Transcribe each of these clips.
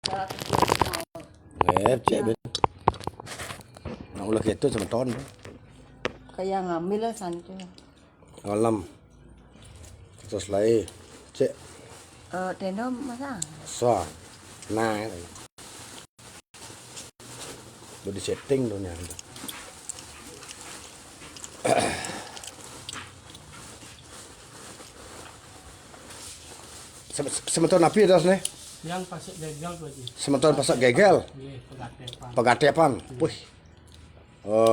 Cek ben. Nak ulah gitu sama ton. Kayak ngambil lah santu. Malam. Terus lagi cek. Tendo masa? So. Nah. Udah di setting tuh nya. Sementara napi atas nih. Yang pasak gagal tuh aja. Sementara pasak gagal. Nggih, pegatepan. Pegatepan. Wih.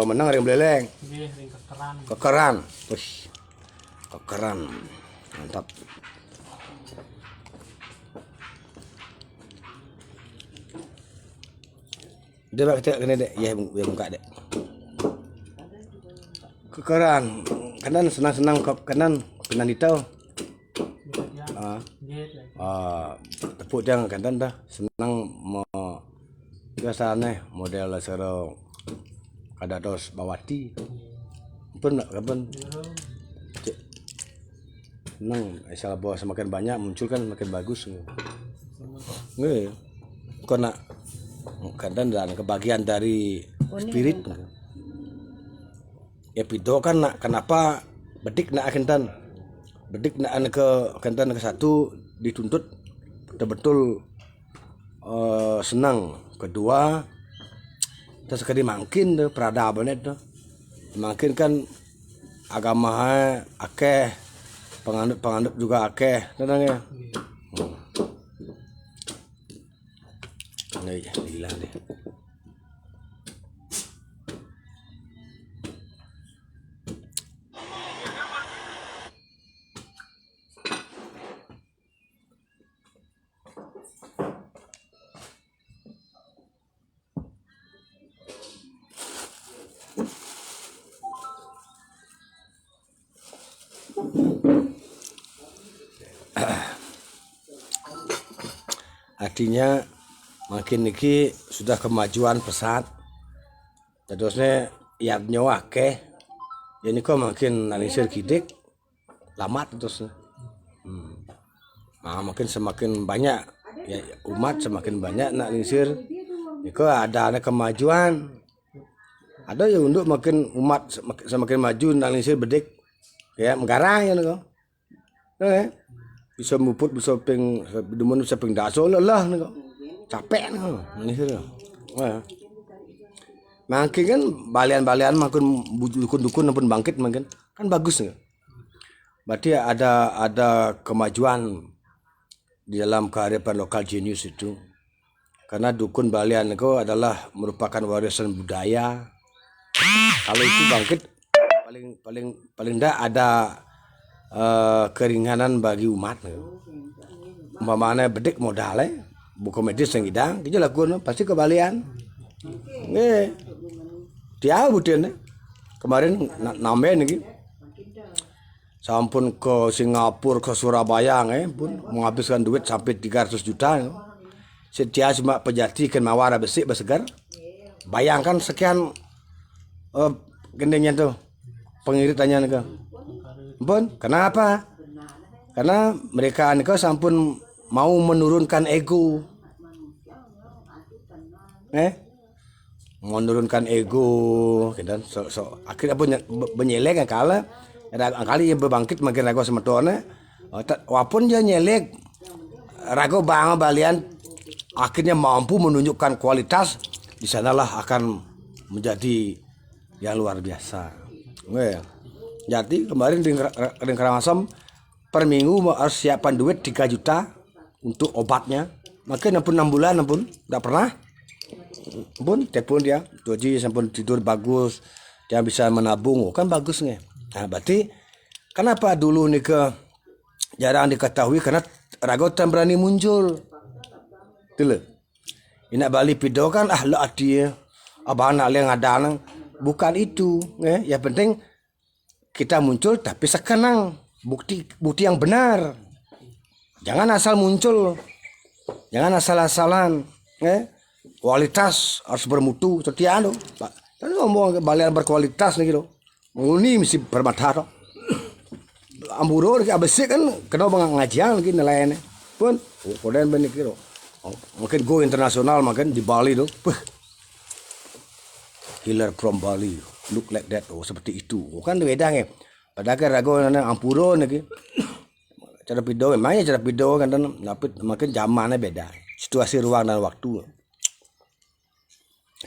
Menang ring beleleng. Nggih, ring kekeran. Kekeran. Wih. Kekeran. Mantap. Dia bak kita kena dek. Ya buka dek. Kekeran. Kanan senang-senang kanan ditau. Tepuk dia kanan dah. Senang mau biasanya model sero kada dos bawati. Pun nak kapan? Senang, asal bawa semakin banyak muncul kan makin bagus. Nggih. Kau nak kadang dan kebagian dari spirit. Ya pido kan nak kenapa bedik nak kentan. Bedik nak ke kentan ke satu dituntut betul-betul senang. Kedua terus sekali makin tuh peradaban itu. Makin kan agama akeh, penganut juga akeh, tenangnya. Nih, gila deh. Artinya makin niki sudah kemajuan pesat. Terusnya ya nyawa ke. Ya ini kok makin nalisir kidik lamat terus. Makin semakin banyak ya umat semakin banyak nak nalisir. Niko ada kemajuan. Ada ya untuk makin umat semakin maju nalisir bedik. Ya menggarang ya niko. Bisa muput bisa ping demen bisa ping daso lelah niko. Capek niko nalisir. Wah. Makin kan balian-balian makin dukun-dukun pun bangkit makin kan bagus nih. Berarti ada kemajuan di dalam kearifan lokal genius itu. Karena dukun balian itu adalah merupakan warisan budaya. Kalau itu bangkit paling tidak ada keringanan bagi umat. Umpamanya bedik modalnya, buku medis yang hidang, kita lakukan pasti kebalian. Nih, dia budian kemarin nambah nih, sampun ke Singapura ke Surabaya pun menghabiskan duit sampai 300 juta. Setia cuma pejati ikan mawar besi bersegar. Bayangkan sekian gendengnya tuh pengiritannya nih, pun kenapa? Karena mereka nih sampun mau menurunkan ego, menurunkan ego, dan akhirnya pun menyelek kalah. Ada kali yang berbangkit makin ragu semetone, walaupun dia nyelek ragu bang balian, akhirnya mampu menunjukkan kualitas, di sanalah akan menjadi yang luar biasa. Jadi kemarin di Karangasem per minggu harus siapkan duit 3 juta untuk obatnya. Makin pun 6 bulan pun tidak pernah. Pun telepon dia, tujuh sampai tidur bagus, dia bisa menabung, kan bagus nih. Nah, berarti kenapa dulu nih jarang diketahui karena ragu tak berani muncul. Tuh, ini Bali pido kan lah dia, abang nak liang ada bukan itu, ya penting kita muncul tapi sekenang bukti yang benar. Jangan asal muncul, jangan asal-asalan, kualitas harus bermutu. Setia anu, Pak. Tapi ngomong balian berkualitas nih gitu. Ini mesti bermata. Amburo abis kan kena bang ngajian lagi nelayan pun. Kemudian benih gitu. Mungkin go internasional makan di Bali tuh. Killer from Bali, look like that, seperti itu. Kan beda nge. Padahal kan rago nana ampuro lagi. Cara video, memangnya cara video kan, tapi makin zamannya beda. Situasi ruang dan waktu.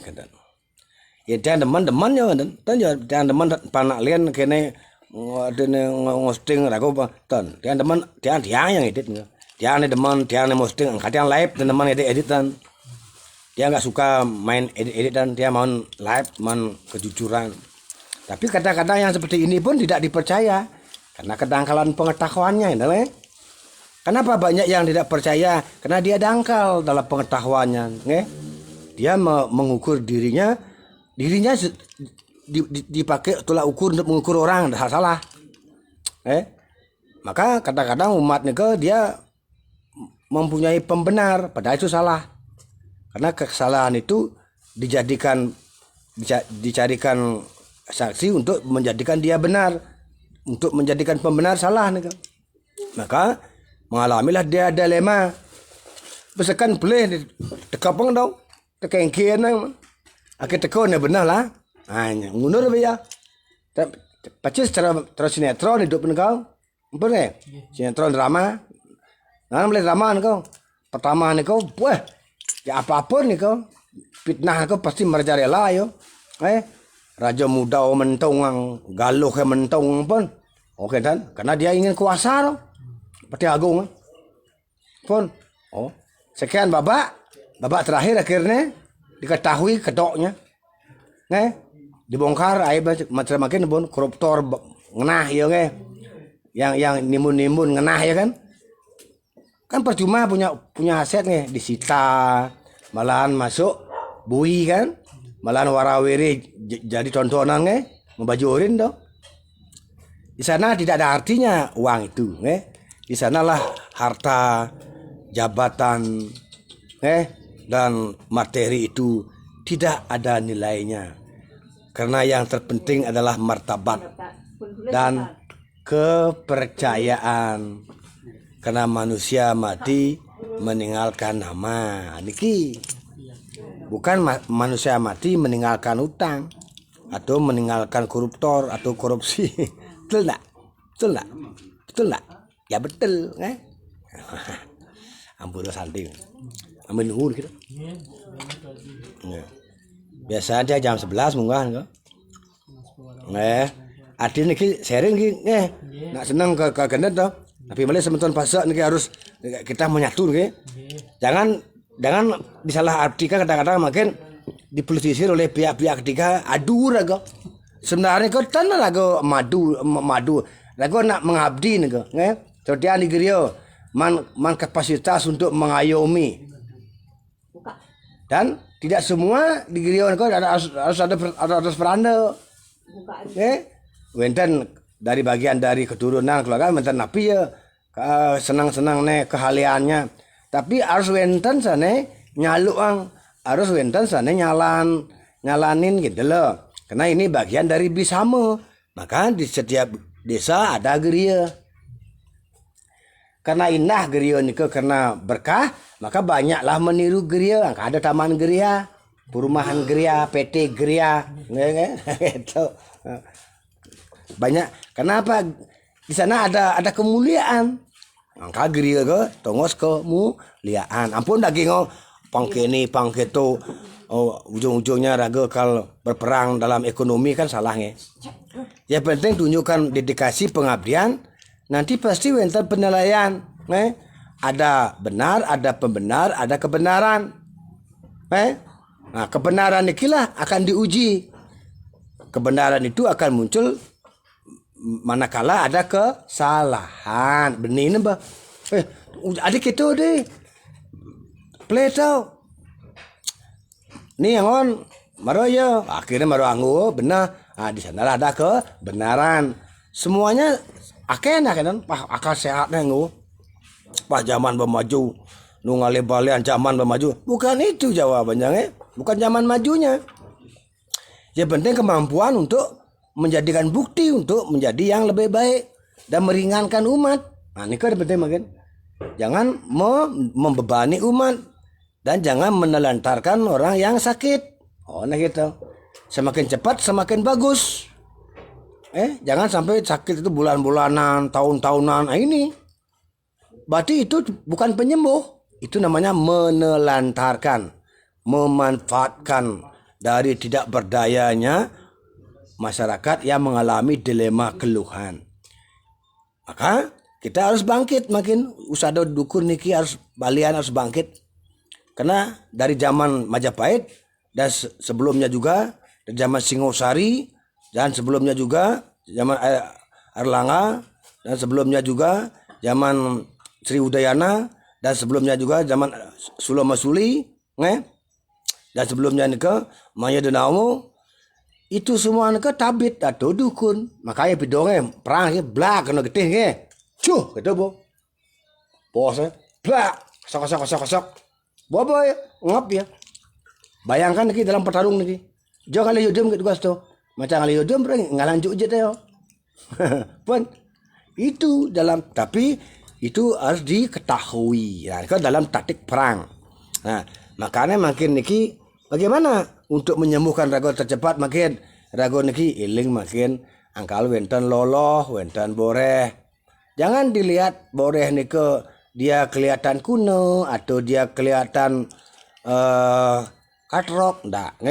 Kan. Ya jangan teman-teman ya kan, jangan teman panak lian kene ngosting rago tan. Jangan teman, jangan yang edit. Jangan teman, jangan ngosting, kadang live teman editan. Dia nggak suka main edit-editan, dia mau live, mau kejujuran. Tapi kadang-kadang yang seperti ini pun tidak dipercaya karena kedangkalan pengetahuannya. Kenapa banyak yang tidak percaya? Karena dia dangkal dalam pengetahuannya. Dia mengukur dirinya dipakai tolak ukur untuk mengukur orang, salah. Maka kadang-kadang umat dia mempunyai pembenar, padahal itu salah. Karena kesalahan itu dicarikan saksi untuk menjadikan dia benar, untuk menjadikan pembenar salah nih. Maka mengalamilah dia dilema. Besekan boleh tekapang dong, tekengkian nang. Akhir tekon benar lah. Hanya ngundur ya. Pacis terus sinetron hidup engkau. Boleh. Sinetron drama. Nah, boleh drama engkau. Pertama engkau, wah. Ya apapun nih kau fitnah kau pasti merajalela yo. Raja muda mentong galuh ke mentong pun. Oke kan? Karena dia ingin kuasa loh. Seperti agung. Pun. Sekian babak terakhir akhirnya diketahui kedoknya. Dibongkar aib macam makin pun koruptor ngenah yo yang nimun ngenah ya kan? Kan percuma punya aset nih disita, malahan masuk bui kan, malahan warawiri jadi tontonan membajurin dong. Di sana tidak ada artinya uang itu, di sanalah harta, jabatan, dan materi itu tidak ada nilainya, karena yang terpenting adalah martabat dan kepercayaan. Karena manusia mati meninggalkan nama. Niki bukan manusia mati meninggalkan utang atau meninggalkan koruptor atau korupsi. Betul enggak? Betul enggak? Ya betul, Ampun salting. Ambil nunggu gitu. Biasa aja jam 11 munggah enggak? Adil niki sharing niki nak senang ke gendet toh. Tapi malah sementara pasak nih harus kita menyatu nih. Jangan disalah artikan kadang-kadang makin dipolitisir oleh pihak-pihak ketiga. Aduh raga. Sebenarnya kau tanah raga madu. Raga nak mengabdi nih. Seperti ani gerio man kapasitas untuk mengayomi. Dan tidak semua di gerio kau harus ada peranda. Wenten dari bagian dari keturunan keluarga wenten napi ya senang-senang nih kehaliannya, tapi harus wenten sana nyaluang, harus wenten sana nyalanin gitu loh, karena ini bagian dari bisamo. Maka di setiap desa ada geria, karena indah geria niko karena berkah, maka banyaklah meniru geria. Ada taman geria, perumahan geria, PT geria, gitu. Banyak. Kenapa? Di sana ada kemuliaan. Angka geria ke tongos kemuliaan. Ampun daging pangkeni pangketo ujung-ujungnya raga kalau berperang dalam ekonomi kan salahnya. Ya penting tunjukkan dedikasi pengabdian, nanti pasti wenten penilaian. Ada benar, ada pembenar, ada kebenaran. Nah, kebenaran ikilah akan diuji. Kebenaran itu akan muncul manakala ada kesalahan. Benih bah. Ada gitu deh. Play tau. Nih yang maro ya. Akhirnya maro anggo benar. Di sana ada kebenaran. Semuanya akan akal sehatnya nggo. Pas zaman bermaju, nungale balian zaman bermaju. Bukan itu jawabannya, bukan zaman majunya. Ya penting kemampuan untuk menjadikan bukti untuk menjadi yang lebih baik dan meringankan umat. Nah, ini kan penting makin. Jangan membebani umat. dan jangan menelantarkan orang yang sakit. Oh, nah gitu. Semakin cepat semakin bagus. Jangan sampai sakit itu bulan-bulanan, tahun-tahunan. Nah, ini berarti itu bukan penyembuh. Itu namanya menelantarkan, memanfaatkan dari tidak berdayanya masyarakat yang mengalami dilema keluhan. Maka kita harus bangkit, makin usada dukun niki harus balian harus bangkit. Karena dari zaman Majapahit dan sebelumnya juga dari zaman Singosari dan sebelumnya juga zaman Erlangga dan sebelumnya juga zaman Sri Udayana dan sebelumnya juga zaman Sulo Masuli, dan sebelumnya nika Maya Denau. Itu semua nika tabit atau dukun. Makanya bidongnya perang blak kena getih ke. Cuh, gitu bu. Bosnya blak, kosok. Bobo ya, ngap ya. Bayangkan nih dalam pertarung nih. Jo kali yudem gitu guys tuh. Macam kali yudem ngalanjuk je teh. Pun itu dalam, tapi itu harus diketahui. Nah, itu dalam taktik perang. Nah, makanya makin niki bagaimana untuk menyembuhkan rago tercepat, makin rago niki iling makin angkal wenten loloh, wenten boreh. Jangan dilihat boreh niki dia kelihatan kuno atau dia kelihatan katrok, ndak,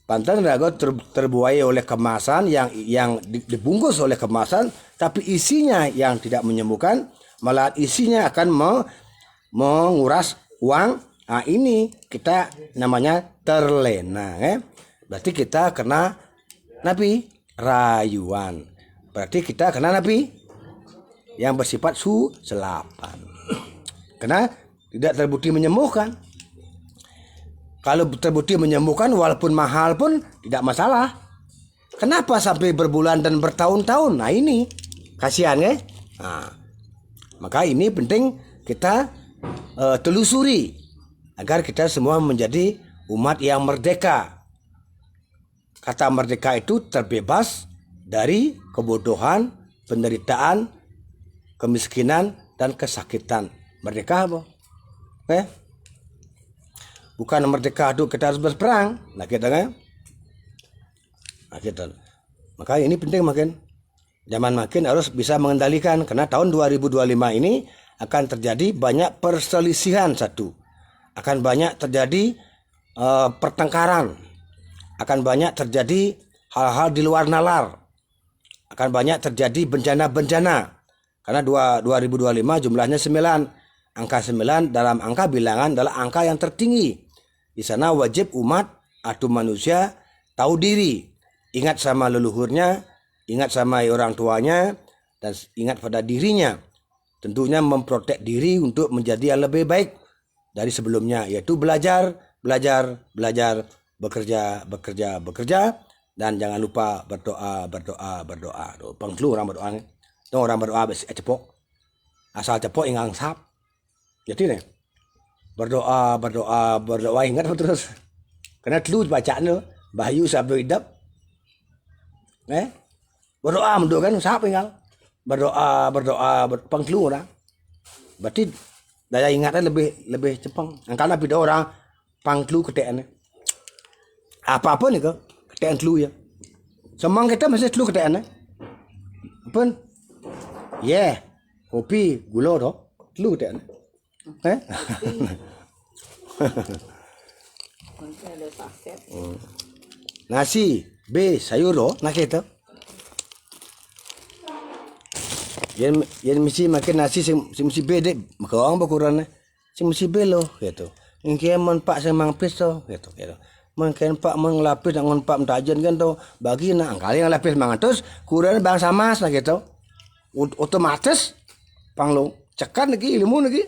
Pantan rago terbuai oleh kemasan yang dibungkus oleh kemasan, tapi isinya yang tidak menyembuhkan, malah isinya akan menguras uang. Nah, ini kita namanya terlena, Berarti kita kena napi rayuan. Berarti kita kena napi yang bersifat selapan. Karena tidak terbukti menyembuhkan. Kalau terbukti menyembuhkan walaupun mahal pun tidak masalah. Kenapa sampai berbulan dan bertahun-tahun? Nah, ini kasihan ya. Nah, maka ini penting kita telusuri agar kita semua menjadi umat yang merdeka. Kata merdeka itu terbebas dari kebodohan, penderitaan, kemiskinan, dan kesakitan. Merdeka apa? Bukan merdeka itu kita harus berperang. Nah, kita kan? Nah, kita. Maka ini penting makin. Zaman makin harus bisa mengendalikan. Karena tahun 2025 ini akan terjadi banyak perselisihan satu. Akan banyak terjadi pertengkaran. Akan banyak terjadi hal-hal di luar nalar. Akan banyak terjadi bencana-bencana. Karena 2025 jumlahnya 9. Angka 9 dalam angka bilangan adalah angka yang tertinggi. Di sana wajib umat atau manusia tahu diri. Ingat sama leluhurnya, ingat sama orang tuanya, dan ingat pada dirinya. Tentunya memprotek diri untuk menjadi yang lebih baik dari sebelumnya. Yaitu belajar, bekerja, dan jangan lupa berdoa. Pengklu orang berdoa. Orang berdoa cepok. Asal cepok ingang sap. Jadi nih, berdoa ingat terus. Karena dulu bacaan lo, Bayu sampai hidup. Berdoa mendoakan siapa ingat. Berdoa pengklu orang. Berarti daya ingatnya lebih cepang. Karena beda orang pangklu ketean. Apa-apa nih kok ketean klu ya. Semang kita masih klu ketean. Apa? Kopi gula toh, klu ketean. Nasi B sayur loh nak kita. Yang mesti makan nasi si mesti B dek makan berkurang si mesti B loh gitu. Ingkir manpak semang pis toh gitu. Mungkin pak menglapis dengan pak mentajan kan toh bagi nak kali yang lapis mangatus kurang bang sama lah gitu. Otomatis panglo cekan lagi ilmu lagi.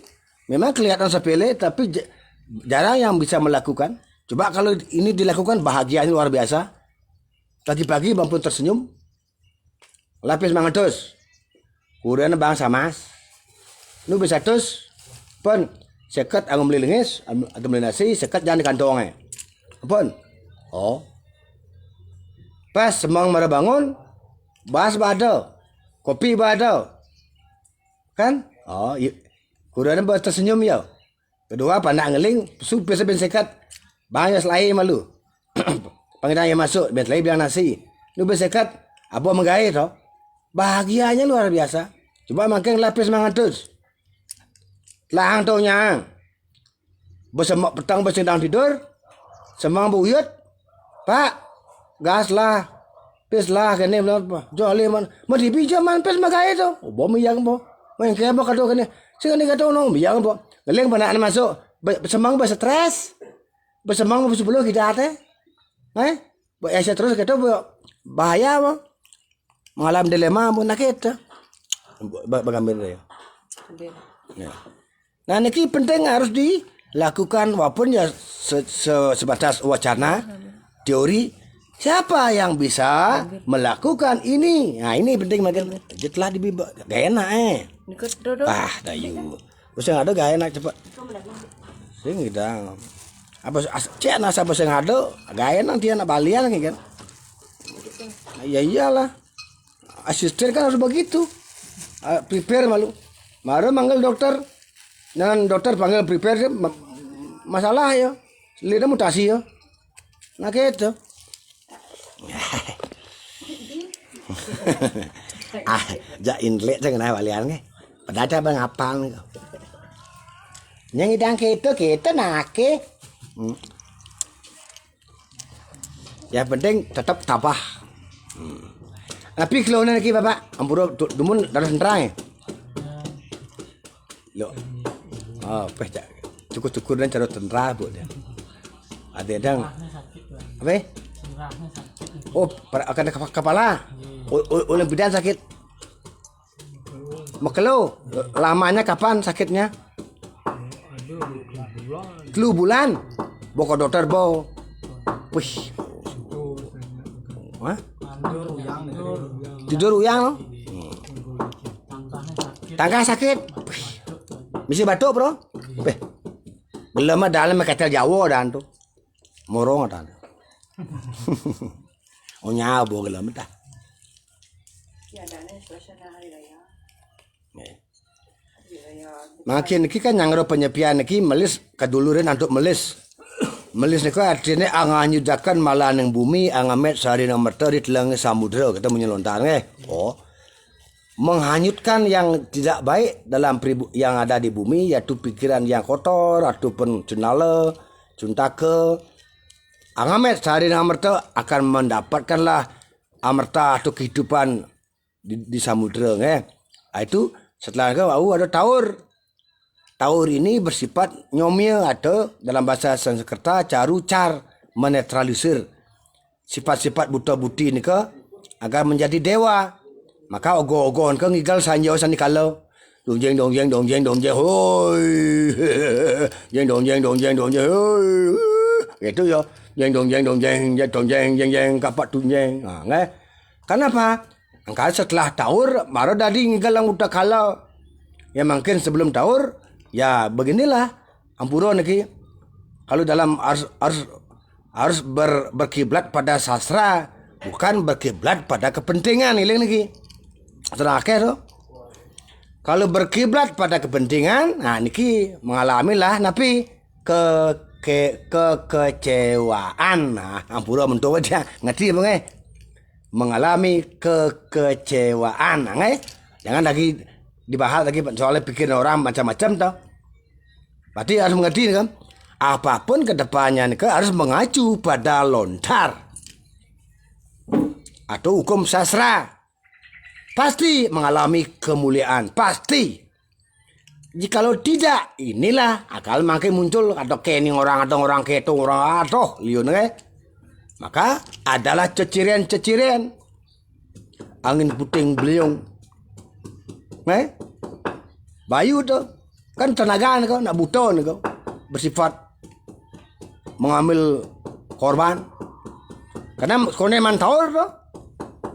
Memang kelihatan sepele tapi jarang yang bisa melakukan. Coba kalau ini dilakukan bahagianya luar biasa. Pagi-pagi mampu tersenyum. Lapis mangatus. Kurang bang samas. Nu bisa terus pun sekat angum melilingis atau melinasi sekat jangan di kantongnya. Pun. Oh. Pas semang mara bangun, bahas badal. Kopi badal. Kan? Oh, kurang bahas tersenyum ya. Kedua pandak ngeling, supir ben sekat. Bahaya selai malu. Pangidan yang masuk, ben selai bilang nasi. Lu ben sekat, abo menggai to. Bahagianya luar biasa. Coba makan lapis mangatus. Lahang tau nyang. Bersemak petang bersedang tidur. Semang buyut. Pak, gas lah. Pes lah kene belum. Jolly man. Mati bija man pes magai to. Bo miyang bo. Main kaya bo kado kene. Sing ni kado no miyang bo. Ngeleng panak masuk. Bersemang berstres. Bersemang bersebuluh kita teh. Biasa terus kata bahaya bo. Mengalami dilema bo nak kita. Bagambil dia. Ya. Nah, ini penting harus dilakukan walaupun ya sebatas wacana, teori. Siapa yang bisa melakukan ini? Nah, ini penting makin. Setelah dibibak, gak enak Nikut dodo. Dayu. Terus yang ada gak enak cepat. Sing kita. Apa cek nasa apa yang ada, gak enak dia nak balian kan. Ya iyalah. Asisten kan harus begitu. Prepare malu. Mari manggil dokter. Dan dokter panggil prepare masalah ya. Lidah mutasi ya. Nah gitu. Jain lek jangan balian ke. Padahal bang apal nih. Yang idang kita nake. Ya penting tetap tabah. Tapi kalau nanti bapak, ampuro dumun darah senterang. Lo, pecah. Cukup dan cara tentera bu dia. Ada yang apa? Oh, akan kepala. Oleh bidan sakit. Makelo, lamanya kapan sakitnya? 2 bulan. Boko dokter bo. Wih. Hah? Tidur uyang. Tangga sakit. Mesti batuk, bro. Belum dalam katel Jawa dan tu. Morong dan. Oh nyabo gelam dah. Makin iki kan yang penyepian iki melis kaduluran untuk melis. Melis ni artinya anganyudakan malah neng bumi angamet sehari nang merta di telang samudra kita menyelontar Oh. Menghanyutkan yang tidak baik dalam yang ada di bumi yaitu pikiran yang kotor ataupun cunala, cuntake. Angamet sehari nang merta akan mendapatkanlah amerta atau kehidupan di samudra Itu setelah itu ada taur. Taur ini bersifat nyomya atau dalam bahasa Sanskerta caru-car menetralisir sifat-sifat buta-buti ni ke agar menjadi dewa. Maka ogo-ogoan ke ngigal sanjau sanikala. Dongjeng hoi. Jeng dongjeng hoi. Gitu ya. Jeng dongjeng kapak tunjeng. Kenapa? Angka setelah taur baru dadi ngigal yang udah kalau. Ya mungkin sebelum taur ya beginilah ampura niki. Kalau dalam harus berkiblat pada sastra, bukan berkiblat pada kepentingan niki. Terakhir tuh. Kalau berkiblat pada kepentingan, nah niki mengalamilah tapi kekecewaan. Nah, ampura mentua aja ngerti bang mengalami kekecewaan. Jangan lagi dibahas lagi soalnya pikiran orang macam-macam tau. Berarti harus mengerti kan? Apapun kedepannya harus mengacu pada lontar atau hukum sastra. Pasti mengalami kemuliaan, pasti. Jikalau tidak, inilah akal makin muncul atau kening orang atau orang keto orang atau liun Maka adalah cecirian-cecirian angin puting beliung. Bayu tuh kan tenaga kau nak buta kau bersifat mengambil korban. Karena kone mantaur tuh,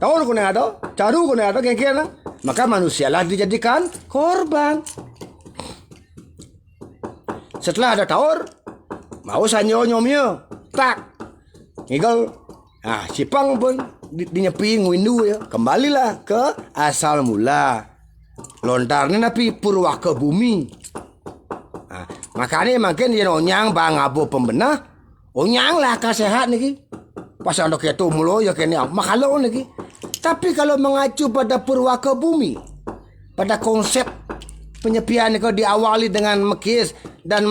taur kone ada, caru kone ada kira-kira. Maka manusialah dijadikan korban. Setelah ada taur, mau sanyo nyomnya, tak, ngigal. Nah, Sipang pun dinyepi windu ya, kembalilah ke asal mula. Lontarnya napi purwaka bumi. Nah, Makanya makin dia onyang bang abo pembenah. Onyang lah akan sehat niki. Pas ada ketu mulu ya kini makalo niki. Tapi kalau mengacu pada purwaka bumi, pada konsep penyepian itu diawali dengan mekis dan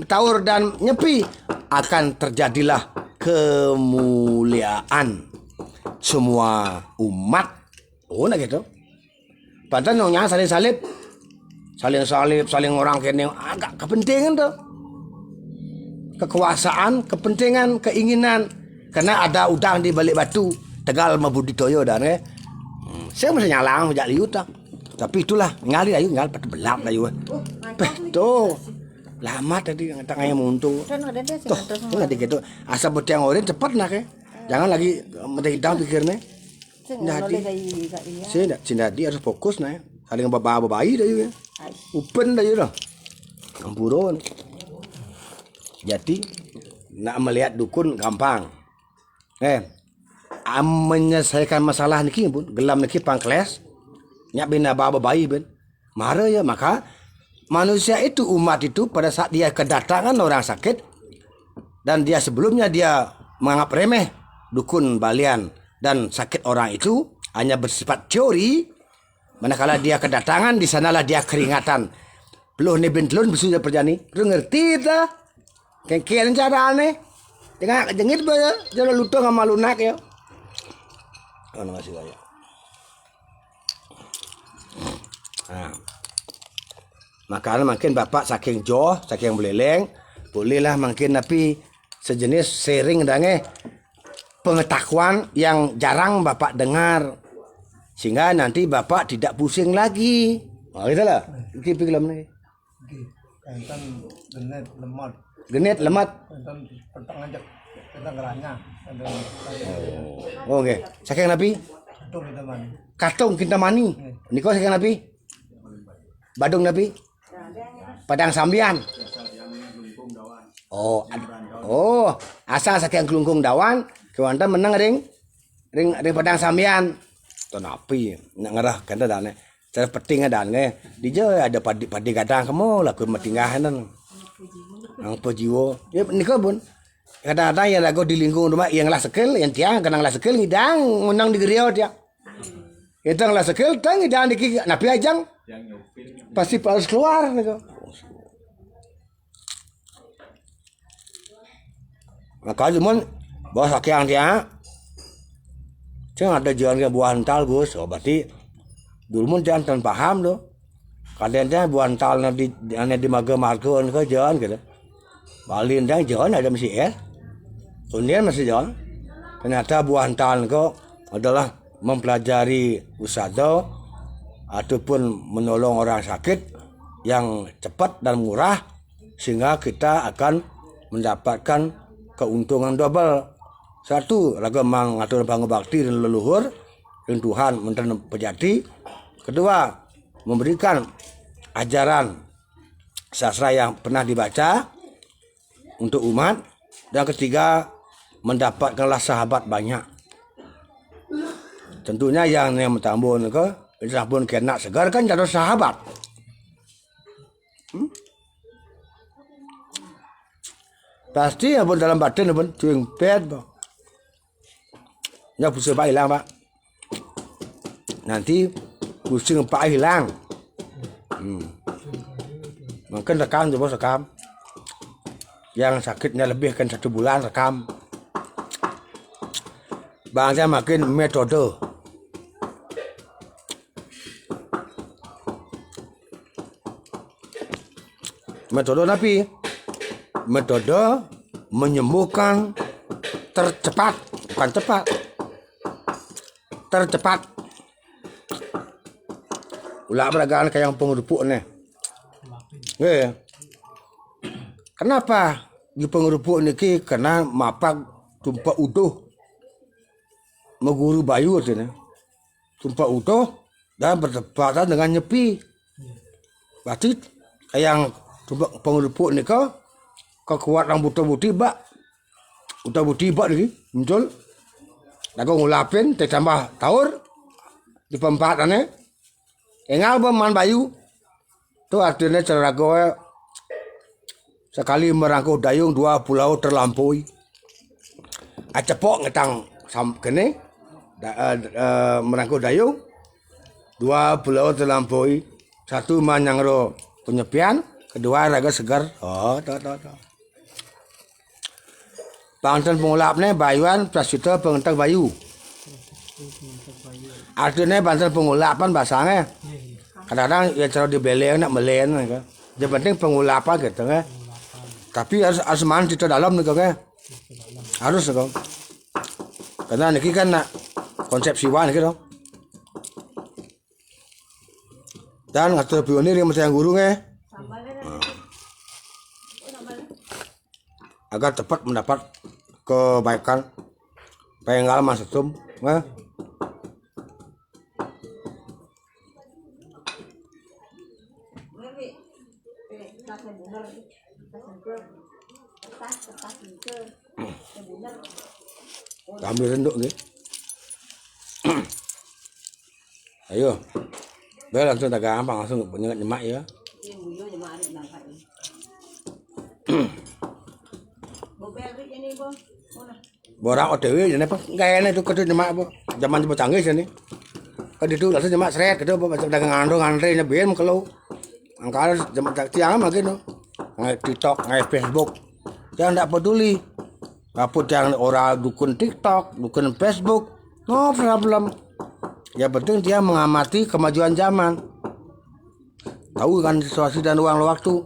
taur dan nyepi, akan terjadilah kemuliaan semua umat. Oh nak gitu. Padahal nyonya saling salib, saling orang kene agak kepentingan tuh. Kekuasaan, kepentingan, keinginan. Karena ada udang di balik batu. Tegal mabudi toyo dan saya mesti nyalang sejak liut tak. Tapi itulah ngali ayu ngal pat belak ayu. Tuh. Lama tadi ngatang ayam untung. Kan ada dia sih ngantos Tuh nanti gitu. Asal butiang oren cepat nak Jangan lagi medang pikirnya. Nadi. Iya. Saya dia harus fokus nah. Saling bayi dah ya. Open dah ya. Kampuron. Jadi nak melihat dukun gampang. Menyelesaikan masalah niki pun gelam niki pangkles. Nyak bina bayi ben. Mara ya maka manusia itu umat itu pada saat dia kedatangan orang sakit dan dia sebelumnya dia menganggap remeh dukun balian dan sakit orang itu hanya bersifat teori. Manakala dia kedatangan di sanalah dia keringatan. Peluh ni bentlun besudah perjani. Lu ngerti dah. Kengkian cara aneh. Tengah jengit ba jalan lutong sama lunak ya. Terima kasih banyak. Nah. Makanya makin bapak saking jauh, saking beleleng, bolehlah makin tapi sejenis sharing dange pengetahuan yang jarang bapak dengar. Sehingga nanti bapak tidak pusing lagi. Oh, itulah. Iki film ni. Kantan genet lemot. Genet lemat. Kantan petang ajak petang geranya. Oh, okey. Saking Nabi. Itu kita mani. Katung kita mani. Niko saking Nabi. Badung Nabi. Padang Sambian. Oh, asal saking kelungkung dawan, kewantan menang ring Padang Sambian. To napi nak ngarah kanda dan cara peting dan ada padi gadang kamu laku matinggahan ang pejiwo ya nikah pun kadang-kadang yang lagu di lingkungan rumah yang lah sekel yang tiang kadang lah sekel ngidang menang di geriau dia itu lah sekel tang ngidang di napi ajang pasti harus keluar nego maka cuman bawa sakiang dia jangan ada jalan ke buah antal Gus. Oh berarti dulu mun jangan paham doh. Kadang-kadang buah antal di marga-marga ke jalan gitu. Balin dan jalan ada masih Kemudian masih jalan. Ternyata buah antal ke adalah mempelajari usaha ataupun menolong orang sakit yang cepat dan murah sehingga kita akan mendapatkan keuntungan double. Satu, lagu mengatur bangun bakti dan leluhur dan Tuhan menteri pejati. Kedua, memberikan ajaran sastra yang pernah dibaca untuk umat. Dan ketiga, mendapatkanlah sahabat banyak. Tentunya yang mentambun ke, sabun kena segar kan jatuh sahabat. Pasti abon dalam batin abon cuing pet. Ya pusing pak hilang pak. Nanti pusing pak hilang. Mungkin rekam coba rekam. Yang sakitnya lebih kan 1 bulan rekam. Bangsa makin metode. Metode napi. Metode menyembuhkan tercepat, bukan cepat. Tercepat. Ulah beragaan kayak yang pengerupuk nih. Kenapa di pengerupuk niki? Karena mapak tumpak utuh. Meguru bayu artinya. Tumpak utuh dan bertepatan dengan nyepi. Berarti kayak yang tumpak pengerupuk nika kekuatan buta-buti bak. Buta-buti bak lagi muncul. Lagu ngulapin tambah taur di pempatannya engal man bayu tu artinya cara lagu sekali merangkul dayung 2 pulau terlampaui. Acepok ngetang kene merangkul dayung 2 pulau terlampaui. Satu manyangro penyepian, kedua raga segar. Oh, tak. Panten pengulapnya bayuan prasita pengentak bayu. Artinya panten pengulapan bahasanya. Kadang-kadang ya cara dibeli nak melen kan. Yang penting pengulapan gitu kan. Tapi harus mandi di dalam nih kan. Harus kan. Karena ini kan nak konsep siwan gitu. Dan ngatur pionir yang mesti yang guru agar cepat mendapat kebaikan pengalaman setum. Ambil renduk ni. Ayo. Bel langsung tak gampang langsung nyemak ya. Borang OTW jadi apa? Gaya itu kerja nyemak apa? Zaman coba canggih sini. Kan itu langsung nyemak seret gitu apa macam dagang ngandre nyebien kalau angkara zaman tiang lagi no. Ngai TikTok, ngai Facebook. Jangan tak peduli. Apa jangan orang dukun TikTok, dukun Facebook. No problem. Yang penting dia mengamati kemajuan zaman. Tahu kan situasi dan ruang waktu.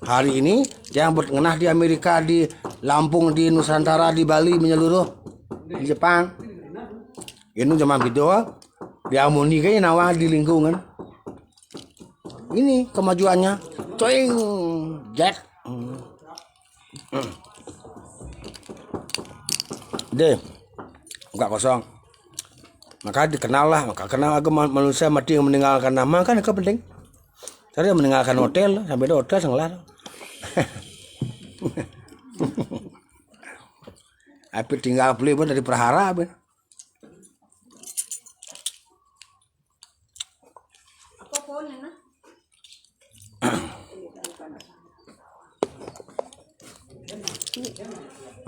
Hari ini yang berkenah di Amerika, di Lampung, di Nusantara, di Bali, menyeluruh di Jepang. Ini zaman video di Amoni kayaknya nawa di lingkungan. Ini kemajuannya. Coing Jack. Deh, enggak kosong. Maka dikenal lah, maka kenal agama manusia mati yang meninggalkan nama kan itu penting. Saya meninggalkan hotel sampai di hotel senglar. Tapi tinggal beli pun dari perhara ben. Apa pohonnya nah?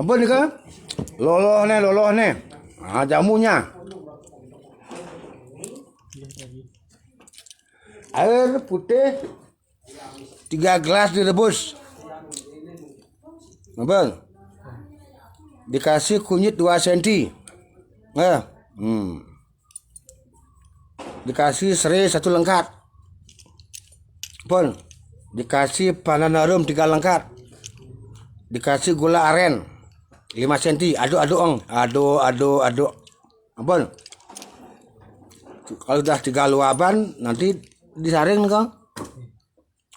Apa nih kan? Loloh nih. Ah, jamunya. Air putih 3 gelas direbus. Bang. Dikasih kunyit 2 cm. Dikasih serai 1 lengkap. Pun dikasih pananarum 3 lengkap. Dikasih gula aren 5 cm. Aduk. Ampun. Kalau sudah 3 luapan nanti disaring kang.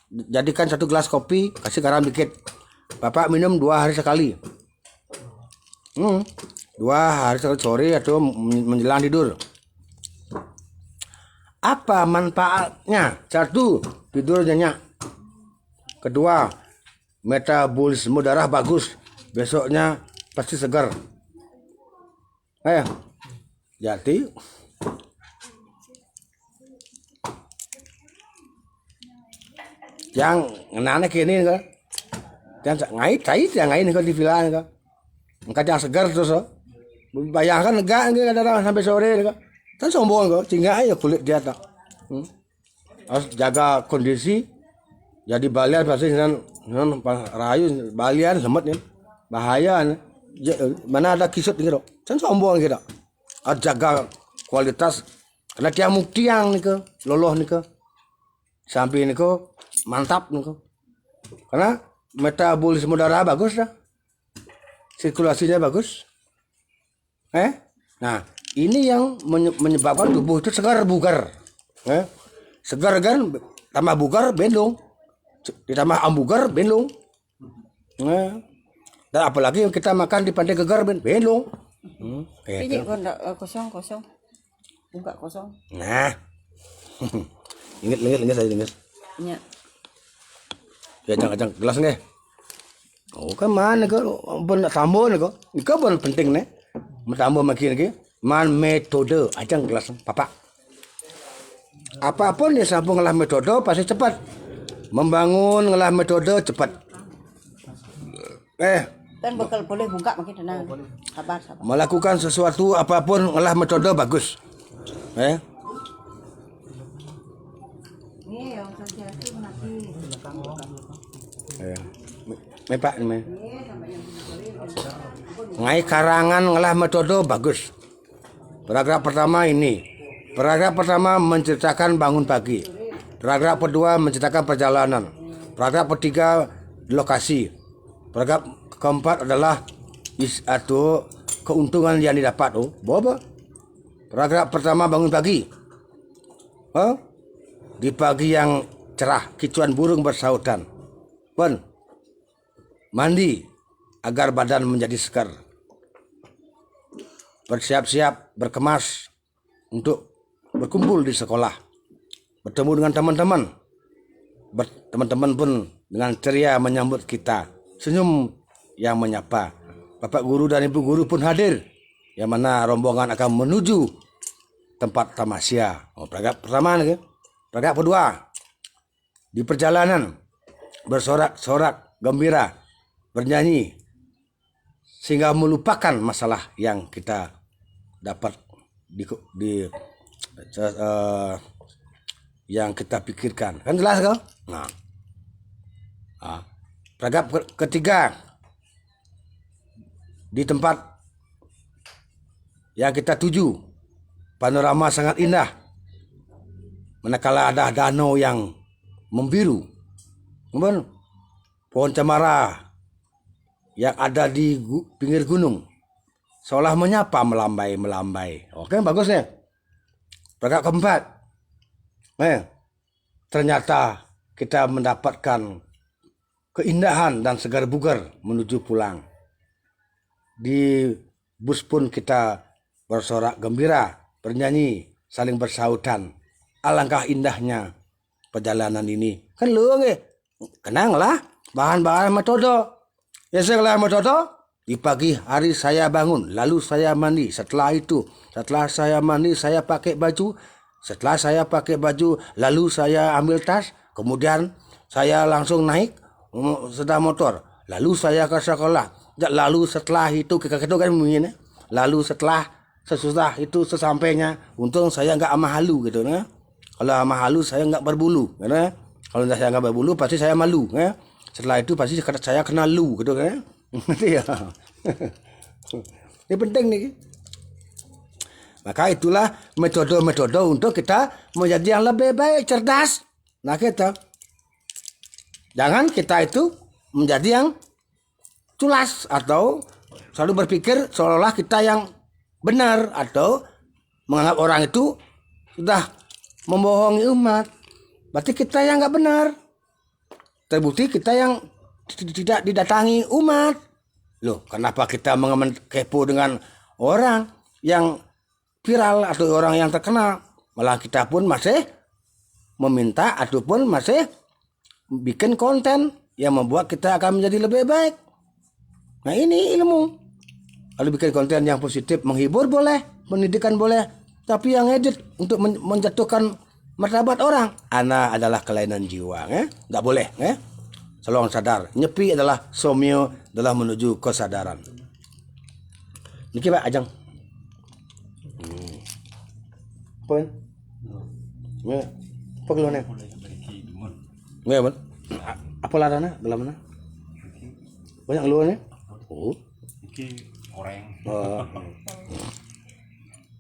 Jadikan 1 gelas kopi, kasih garam dikit. Bapak minum 2 hari sekali. 2 hari sekali sore atau menjelang tidur. Apa manfaatnya? 1, tidur nyenyak. Kedua, metabolisme darah bagus. Besoknya pasti segar. Jadi yang nana kini kan, yang ngai kan di villa kan, angkat yang segar terus, bayangkan enggak kadang sampai sore kan, kan sombong kan, tinggal aja kulit dia tak, harus jaga kondisi, jadi balian pasti dengan rayu balian semet nih, bahaya nih, mana ada kisut gitu, kan sombong gitu, harus jaga kualitas, karena dia muktiang nih ke, loloh nih ke, sampai nih ke. Mantap nih, karena metabolisme darah bagus dah, sirkulasinya bagus. Nah ini yang menyebabkan tubuh itu segar bugar. Segar kan tambah bugar bendung, ditambah ambugar bendung. Dan apalagi kita makan di pantai gegar bendung. Ini kosong, buka kosong. Nah, ingat saya. Ya. Ya jangan gelas nih. Oh kan mana ke ben tambah nih kok. Ika ben penting nih. Tambah makin lagi. Man metode ajang gelas papa. Apapun yang sambung ngolah metode pasti cepat. Membangun ngolah metode cepat. Dan bakal boleh buka makin tenang. Sabar. melakukan sesuatu apapun olah metode bagus. Ini yang saja itu nanti. Mepak ni. Ngai karangan olah metode bagus. Paragraf pertama ini. Paragraf pertama menceritakan bangun pagi. Paragraf kedua menceritakan perjalanan. Paragraf ketiga lokasi. Paragraf keempat adalah atau keuntungan yang didapat. Apa? Paragraf pertama bangun pagi. Di pagi yang cerah, kicauan burung bersautan. Mandi agar badan menjadi segar. Bersiap-siap, berkemas untuk berkumpul di sekolah. Bertemu dengan teman-teman. Teman-teman pun dengan ceria menyambut kita. Senyum yang menyapa. Bapak guru dan ibu guru pun hadir. Yang mana rombongan akan menuju tempat tamasya. Paragraf pertama nih. Paragraf kedua. Di perjalanan bersorak-sorak gembira, bernyanyi sehingga melupakan masalah yang kita dapat yang kita pikirkan. Kan jelas kan? Nah. Paragraf ketiga. Di tempat yang kita tuju, panorama sangat indah. Manakala ada danau yang membiru, pohon cemara yang ada di pinggir gunung seolah menyapa melambai. Oke, bagus nih. Paragraf keempat. Ternyata kita mendapatkan keindahan dan segar bugar menuju pulang. Di bus pun kita bersorak gembira, bernyanyi, saling bersautan. Alangkah indahnya perjalanan ini. Kan lu kenanglah bahan-bahan metode. Ya segala metode. Di pagi hari saya bangun, lalu saya mandi. Setelah saya mandi, saya pakai baju. Setelah saya pakai baju, lalu saya ambil tas. Kemudian saya langsung naik sepeda motor. Lalu saya ke sekolah. Lalu setelah itu kita kan begini. Lalu sesudah itu sesampainya, untung saya nggak ama halu gitu nah. Kalau ama halu saya nggak berbulu, karena kalau saya nggak berbulu pasti saya malu. Setelah itu pasti saya kena lu gitu kan. Ya. Ini penting nih. Maka itulah metode-metode untuk kita menjadi yang lebih baik, cerdas. Nah kita jangan kita itu menjadi yang culas atau selalu berpikir seolah-olah kita yang benar atau menganggap orang itu sudah membohongi umat. Berarti kita yang nggak benar. Terbukti kita yang tidak didatangi umat. Loh, kenapa kita kepo dengan orang yang viral atau orang yang terkenal? Malah kita pun masih meminta ataupun masih bikin konten yang membuat kita akan menjadi lebih baik. Nah ini ilmu. Kalau bikin konten yang positif, menghibur boleh, pendidikan boleh, tapi yang edit untuk menjatuhkan martabat orang, ana adalah kelainan jiwa, nggak boleh, Selalu sadar, nyepi adalah somyo, adalah menuju kesadaran. Niki Pak Ajang. Poin. Ya. Apa keluarnya? Ya, Bang. Apa ladana dalam mana? Banyak keluarnya? Oh.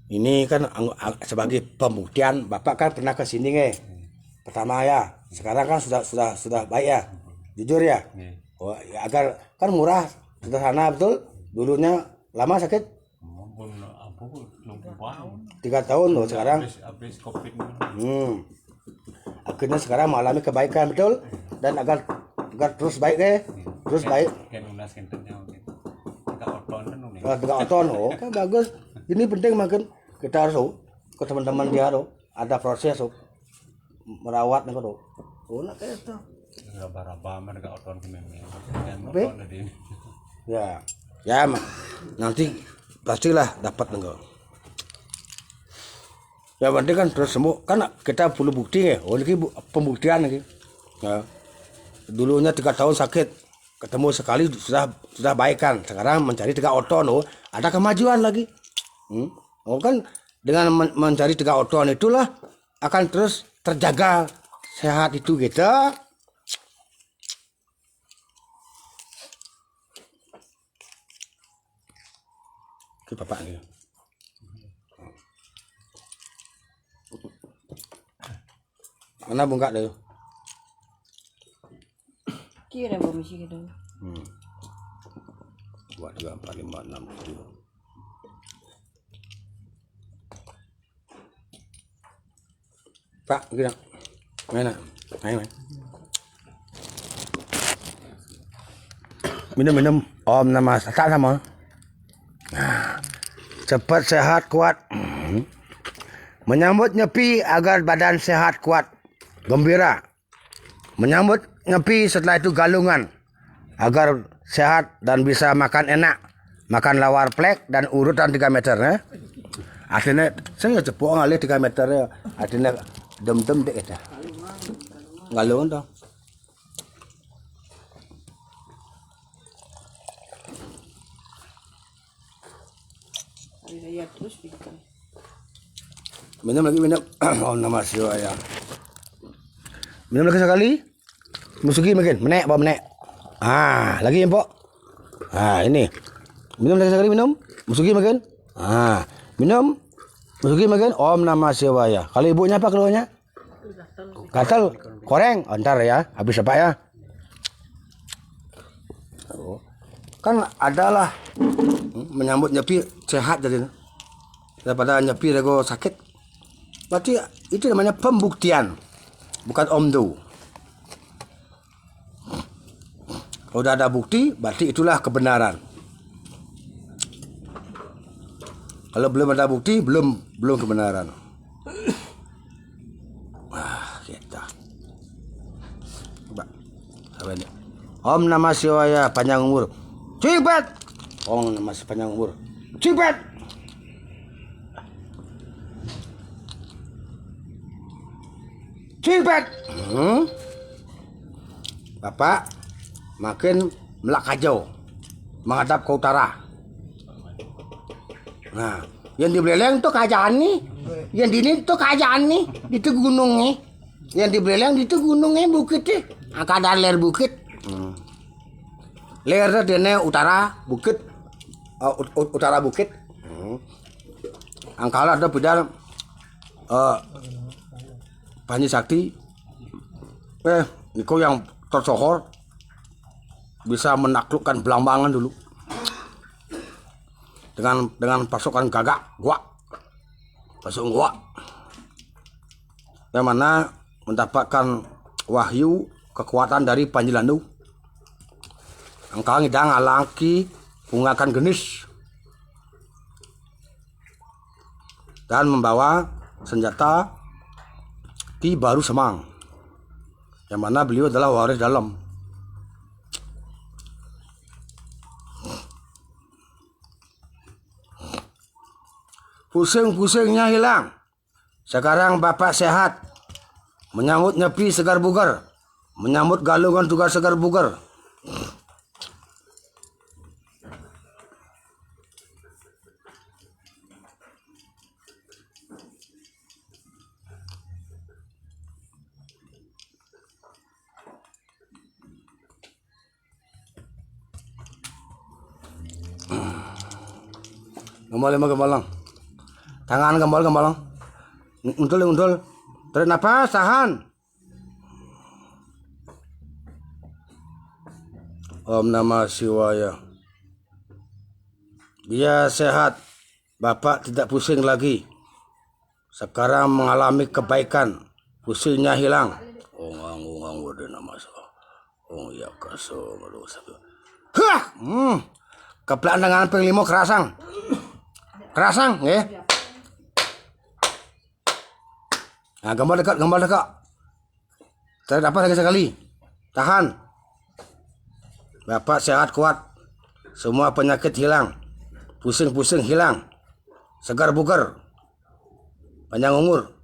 Ini kan sebagai pembuktian, Bapak kan pernah ke sini pertama ya. Sekarang kan sudah baik ya. Jujur ya. Oh, ya, agar kan murah, sederhana betul. Dulunya lama sakit? 3 tahun loh sekarang. Habis Covid. Akhirnya sekarang mengalami kebaikan betul dan agar terus baik terus baik. Tiga oton, oke bagus. Ini penting makin kita harus ke teman-teman dia ada proses merawat nih nak itu. Ya, nanti pastilah dapat nih. Ya penting kan terus sembuh kan kita perlu bukti ini pembuktian nih. Ya. Dulunya 3 tahun sakit ketemu sekali sudah baikan. Sekarang mencari 3 oton, oh, ada kemajuan lagi. Oh kan dengan mencari 3 oton itulah akan terus terjaga sehat itu kita. Ke bapak ni. Mana bunga tu? Kira yang bermisi kita. Buat 2, 4, 5, 6, 7. Pak, gini. Mana? Main. Minum. Om nama tak sama. Cepat sehat kuat. Menyambut Nyepi agar badan sehat kuat. Gembira. Menyambut Nyepi setelah itu galungan agar sehat dan bisa makan enak. Makan lawar plek dan urutan 3 meter. Artinya saya cepuk ngalih 3 meter. Artinya dem-dem dek kita. Galungan dah. Ya terus kita. Minum lagi. Oh nama siwaya. Minum lagi sekali. Musuki makin. Menek, bawa menek. Lagi ya, Pok. Ini. Minum lagi sekali, minum. Musuki makin. Minum. Musuki makin. Om nama siwaya. Kalau ibunya apa keluarnya? Gatal. Koreng. Ntar ya. Habis apa ya? Kan adalah menyambut Nyepi sehat jadi. Daripada Nyepi lego sakit. Berarti itu namanya pembuktian. Bukan omdo. Kalau udah ada bukti, berarti itulah kebenaran. Kalau belum ada bukti, belum kebenaran. Kita. Coba. Sampai ini. Om Namah Shivaya, panjang umur. Cipet. Om Namah panjang umur. Cipet. Cipet. Bapak makin melakajau menghadap ke utara. Nah, yang di Beleleng tuh kerajaan nih, yang di ini tuh kerajaan nih, itu gunung nih, yang di Beleleng itu gunungnya bukit nih, ada ler bukit, lernya dene utara bukit, utara bukit, angkala ada bidang Panji Sakti, Niko yang tersohor bisa menaklukkan Belambangan dulu dengan pasukan gagak pasukan gua yang mana mendapatkan wahyu kekuatan dari Panji Landu angkang ngidang alangki pungakan genis dan membawa senjata Ki Baru Semang yang mana beliau adalah waris dalam. Pusing-pusingnya hilang. Sekarang Bapak sehat. Menyambut Nyepi segar bugar. Menyambut galungan juga segar bugar. Gembal. Tangan gembal. Untul. Tarik nafas, tahan. Om Namah Shivaya. Dia sehat. Bapak tidak pusing lagi. Sekarang mengalami kebaikan. Pusingnya hilang. Ongang wede nama so. Oh ya kaso Hah! Kepelaan dengan penglimo kerasang, ya. Nah, gambar dekat. Tarik apa lagi sekali. Tahan. Bapak sehat kuat. Semua penyakit hilang. Pusing-pusing hilang. Segar bugar. Panjang umur.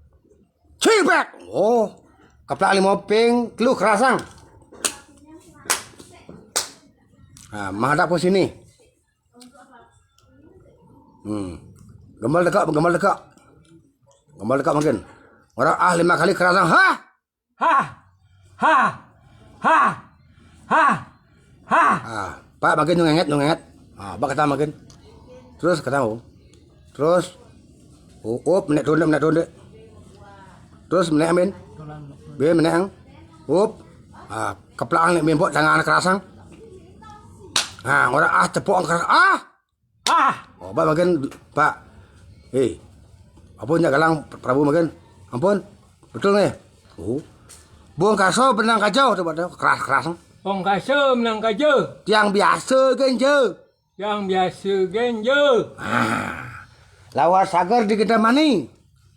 Cibek. Oh, keplak limo ping, keluh kerasang. Nah, menghadap ke sini. Gembal dekat. Gembal dekat makin. Orang 5 kali kerasang. Ha! Ha! Ha! Ha! Ha! Ha! Pak makin nyenget. Pak kata makin. Terus kata mau. Terus menek tonde. Terus menek amin. Be menek. Keplaan nek membok tangan kerasang. Orang cepok kerasang. Pak makin Pak. Ampun ya galang Prabu makin. Ampun. Betul nih. Buang kaso benang kacau coba keras. Bong kasa menang kaja. Yang biasa genje. Yang biasa genje. Lawas sagar di kita mani.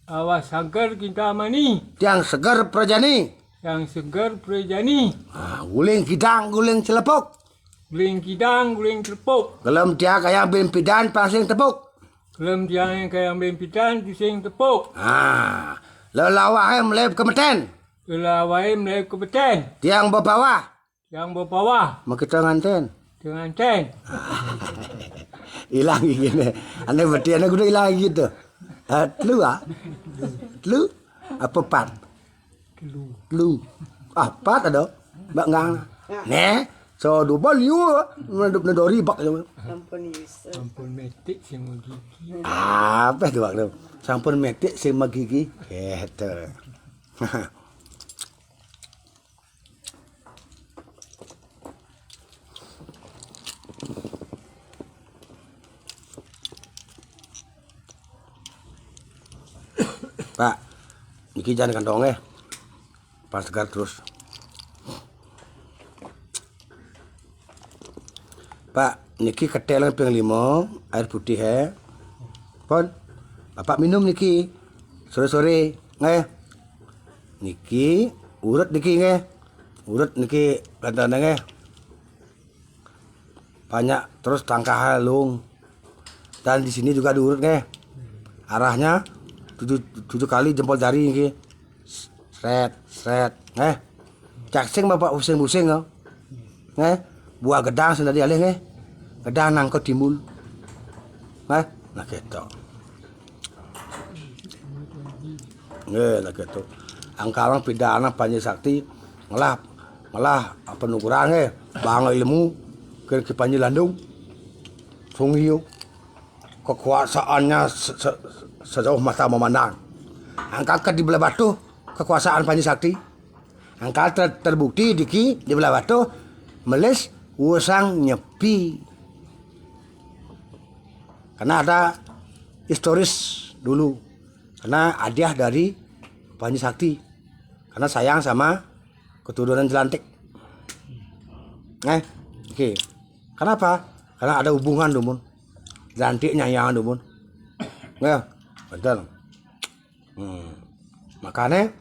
Awas agar kita mani. Yang segar prajani. Yang segar prejani. Guling kidang, guling celepuk. Guling kidang, guling tepuk. Gelem dia kayak bimpidan pasing tepuk. Kelem tiang kaya bempitan pusing tepuk. Lelawah melep kemeten. Kelawai mulai ke beten. Tiang bawah. Yang bawah. Makita nganten. Dengan ten. Hilang gini. Ane berarti ane kudu hilang gitu. Telu. Apa pat? Telu. Pat ada. Mbak ngang. Ne. So dubal yu. Nedori bak. Sampun Yusuf. Ampun metik semua gigi. Apa tu waktu? Sampun metik sama gigi. Gitu. Pak, niki jangan kantongnya. Pas segar terus. Pak, niki ketelan ping 5, air putih he. Pon. Bapak minum niki. Sore-sore, nggih. Niki urut niki nggih. Urut niki kantane nggih. Banyak terus tangkah halung. Dan di sini juga diurut nggih. Arahnya 7 kali jempol jari niki. Sret. Caksing Bapak pusing-pusing nggih. Nggih. Buah gedang sudah dialih nggih. Gedang nangkut timbul. Nah gitu. Nggih, lah gitu. Angkarang pidana Panji Sakti malah penukuran nggih. Bang ilmu ke Panji Landung. Sunghiu. Kekuasaannya sejauh mata memandang. Angkat di belah batu kekuasaan Panji Sakti. Angkat terbukti di belah batu melis usang nyepi. Karena ada historis dulu. Karena hadiah dari Panji Sakti. Karena sayang sama keturunan Jelantik. Oke. Kenapa? Karena ada hubungan dumun. Jelantik nyayang dumun. Nggak, betul. Makanya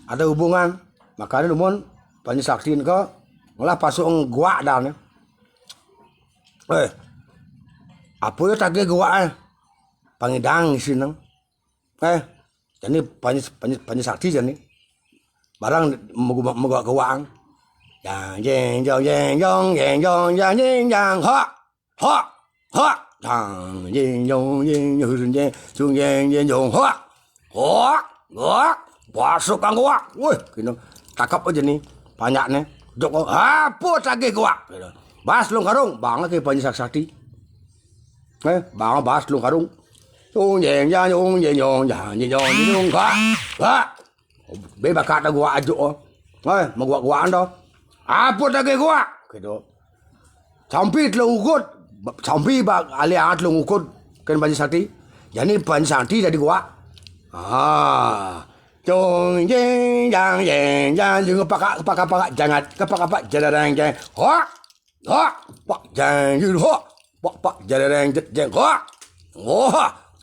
ada hubungan. Makanya dumun Panji Sakti ini malah pasung gua dan apa ya tadi gua pangidang isi nang jadi Panji Sakti jadi barang mau gawang jeng masuk kang gua woi kino takap aja nih banyaknya jok apa lagi gua bas lu karung banget ke Panji Sakti bang bas lu karung bebas kata gua ajuk mau gua ando apa lagi gua gitu sampai lu ukut sampai aliat lu ukut kan Panji Sakti jadi Panji Sakti jadi gua Jong jeng jang jeng jang jeng kepak jangan kepak jadarang jeng pak jeng jeng pak jadarang jeng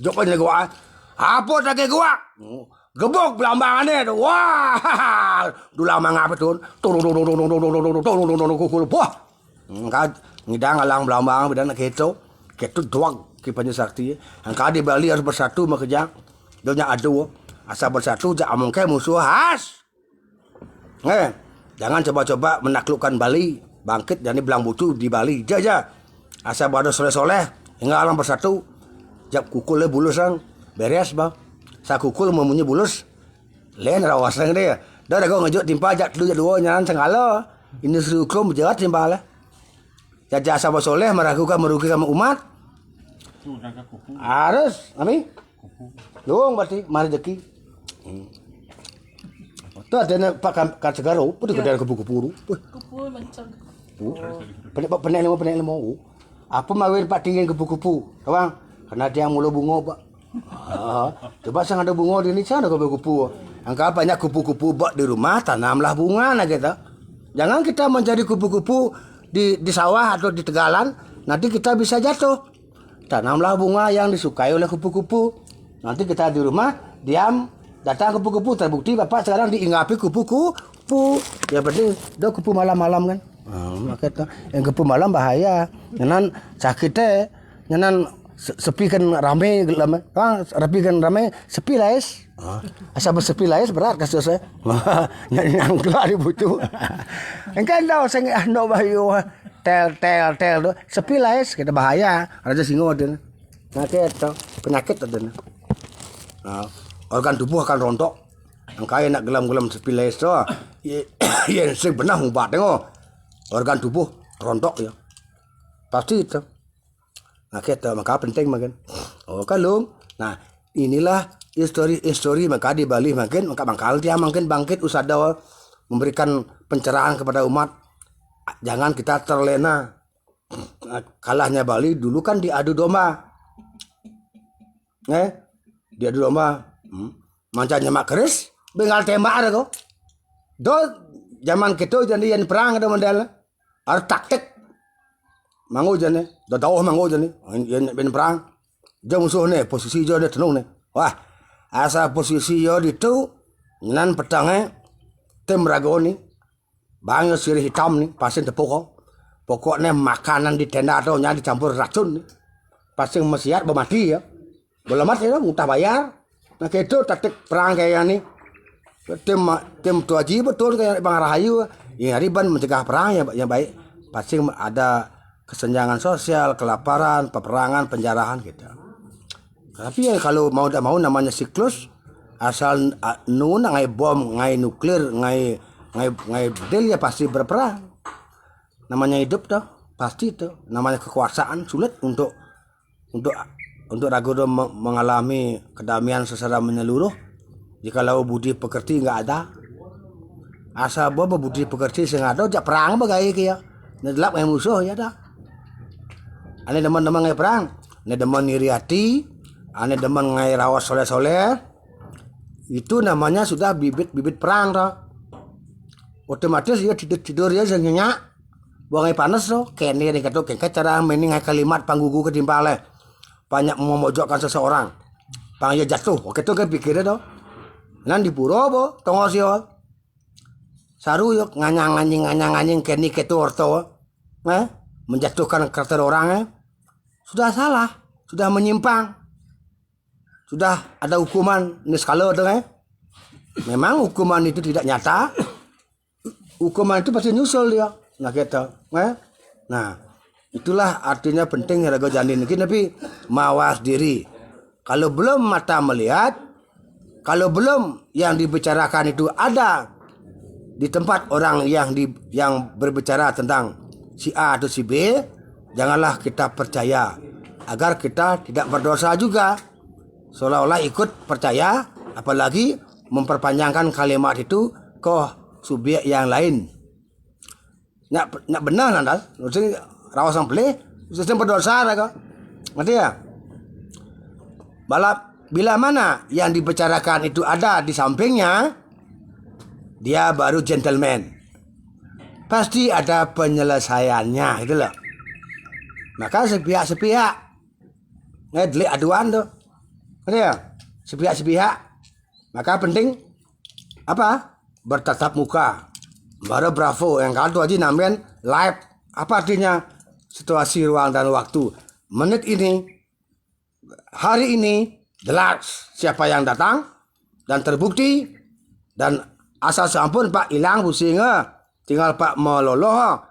joknya gua apa lagi gua gebok belambangannya wah dulama ngapa tuh wah ngidang alang belambang bedana keto doang ke Panji Sakti angka di Bali harus bersatu makejang donya adu asal bersatu among ke musuh has jangan coba-coba menaklukkan Bali bangkit jadi belang bucu di Bali jaja asal pada soleh-soleh hingga alam bersatu jap kukulnya bulus sang beres bang sa kukul memunyi bulus lain rawasang dia dah gue ngejut timpa jak telu jak dua nyaran sengalo industri hukum berjalan timpa lah jaja asal soleh meragukan merugikan umat harus ami dong berarti mari rezeki tu ada pak kan segaro pun kedai kupu-kupu Kupu macam. penek lemo apa mawir pak tinggi kupu-kupu bang karena dia mulu bunga pak coba sang ada bunga di Indonesia ada kupu-kupu angka banyak kupu-kupu bak di rumah tanamlah bunga nah kita jangan kita mencari kupu-kupu di sawah atau di tegalan nanti kita bisa jatuh tanamlah bunga yang disukai oleh kupu-kupu nanti kita di rumah diam datang kupu-kupu terbukti bapak sekarang diinggapi kupu-kupu ya penting do kupu malam-malam kan makanya yang kupu malam bahaya nyanan sakitnya nyanan sepi kan rame lama rapi kan rame sepi lais asal bersepi lais berat kasus saya yang keluar butuh engkan tahu saya no bayu tel tu sepi lais kita bahaya raja singo ada nah itu penyakit ada organ tubuh akan rontok yang kaya nak gelam-gelam sepi lais tu ya sing benar umpat tengok organ tubuh rontok ya pasti itu nah kita maka penting makan kalung nah inilah histori maka di Bali makin maka bangkal dia makin bangkit usada memberikan pencerahan kepada umat jangan kita terlena kalahnya Bali dulu kan diadu domba diadu domba mancanya mak keris bengal tembak ada kok do zaman kita jadi yang perang ada modal ada taktik mangu jane do tahu mangu jane yang ben perang jam musuh ne posisi jo ne tenung ne wah asa posisi yo itu nan petangnya tem ragoni bang sirih hitam nih pasien tepuk pokoknya makanan di tenda atau nya dicampur racun nih pasien mesiat bermati ya belum mati ya muntah bayar nah itu taktik perang kayak ini tim tuaji betul kayak Bang Rahayu ya riban mencegah perang yang baik pasti ada kesenjangan sosial kelaparan peperangan penjarahan gitu tapi ya kalau mau tidak mau namanya siklus asal nun ngai bom ngai nuklir ngai bedil ya pasti berperang namanya hidup tuh pasti itu namanya kekuasaan sulit untuk Ragodo mengalami kedamaian secara menyeluruh jikalau budi pekerti nggak ada asal bahwa budi pekerti sengado jak perang bagai kia nedelap ngai musuh ya dah ane demen-demen ngai perang ane demen iri hati ane demen ngai rawas soleh-soleh itu namanya sudah bibit perang toh otomatis ya tidur ya nyenyak buang ngai panas toh kene nih kata kengket cara mainin ngai kalimat panggugu ketimpale banyak memojokkan seseorang pangnya jatuh oke tuh kan pikirnya tuh nan di pura bo tongos yo saru yuk nganyang keni ketu orto menjatuhkan karakter orang sudah salah sudah menyimpang sudah ada hukuman niskala tuh memang hukuman itu tidak nyata hukuman itu pasti nyusul dia nah gitu nah itulah artinya penting raga janin ini tapi mawas diri kalau belum mata melihat kalau belum yang dibicarakan itu ada di tempat orang yang berbicara tentang si A atau si B janganlah kita percaya agar kita tidak berdosa juga seolah-olah ikut percaya apalagi memperpanjangkan kalimat itu ke subjek yang lain nak benar nandal rawas yang pelih, sistem berdosa kok. Ngerti ya? Bila mana yang dibicarakan itu ada di sampingnya, dia baru gentleman. Pasti ada penyelesaiannya, gitu loh. Maka sepihak-sepihak, delik aduan tuh. Ngerti ya? Sepihak-sepihak. Maka penting apa? Bertatap muka. Baru bravo yang kalau aja namanya live. Apa artinya? Situasi ruang dan waktu menit ini hari ini jelas siapa yang datang dan terbukti dan asal sampun Pak hilang pusing tinggal Pak meloloh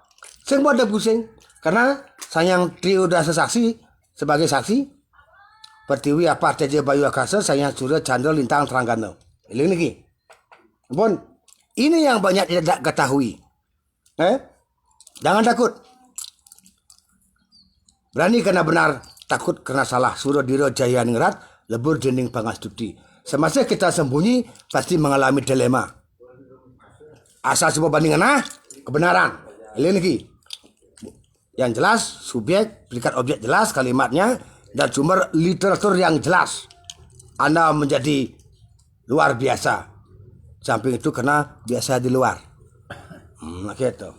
Sing pada pusing karena sayang trio dasa saksi sebagai saksi Pertiwi apa teja Bayu Akasa sayang Surya Chandra Lintang Teranggana. Ini lagi. Pun ini yang banyak tidak ketahui. Jangan takut. Berani karena benar, takut karena salah. Surya Diro Jaya Ningrat, lebur jening pangastuti. Semasa kita sembunyi pasti mengalami dilema. Asal sebuah bandingan kebenaran. Ini lagi. Yang jelas, subjek, predikat objek jelas kalimatnya, dan sumber literatur yang jelas. Anda menjadi luar biasa. Samping itu karena biasa di luar. Nak gitu.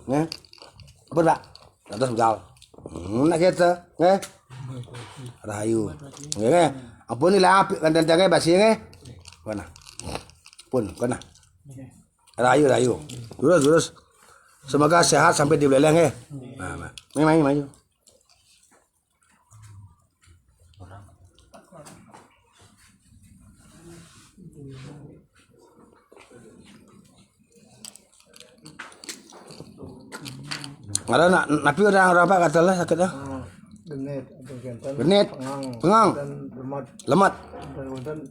Benar. Terus gal. Nak gitu. Rahayu. Ampun ni lah apik kan jangan basi Mana? Pun, mana? Rahayu. Lurus. Semoga sehat sampai di Beleleng Maju. Ada napi orang apa kata lah sakit dah. Genit, atau kentan. Genit, pengang, Dan lemat, dan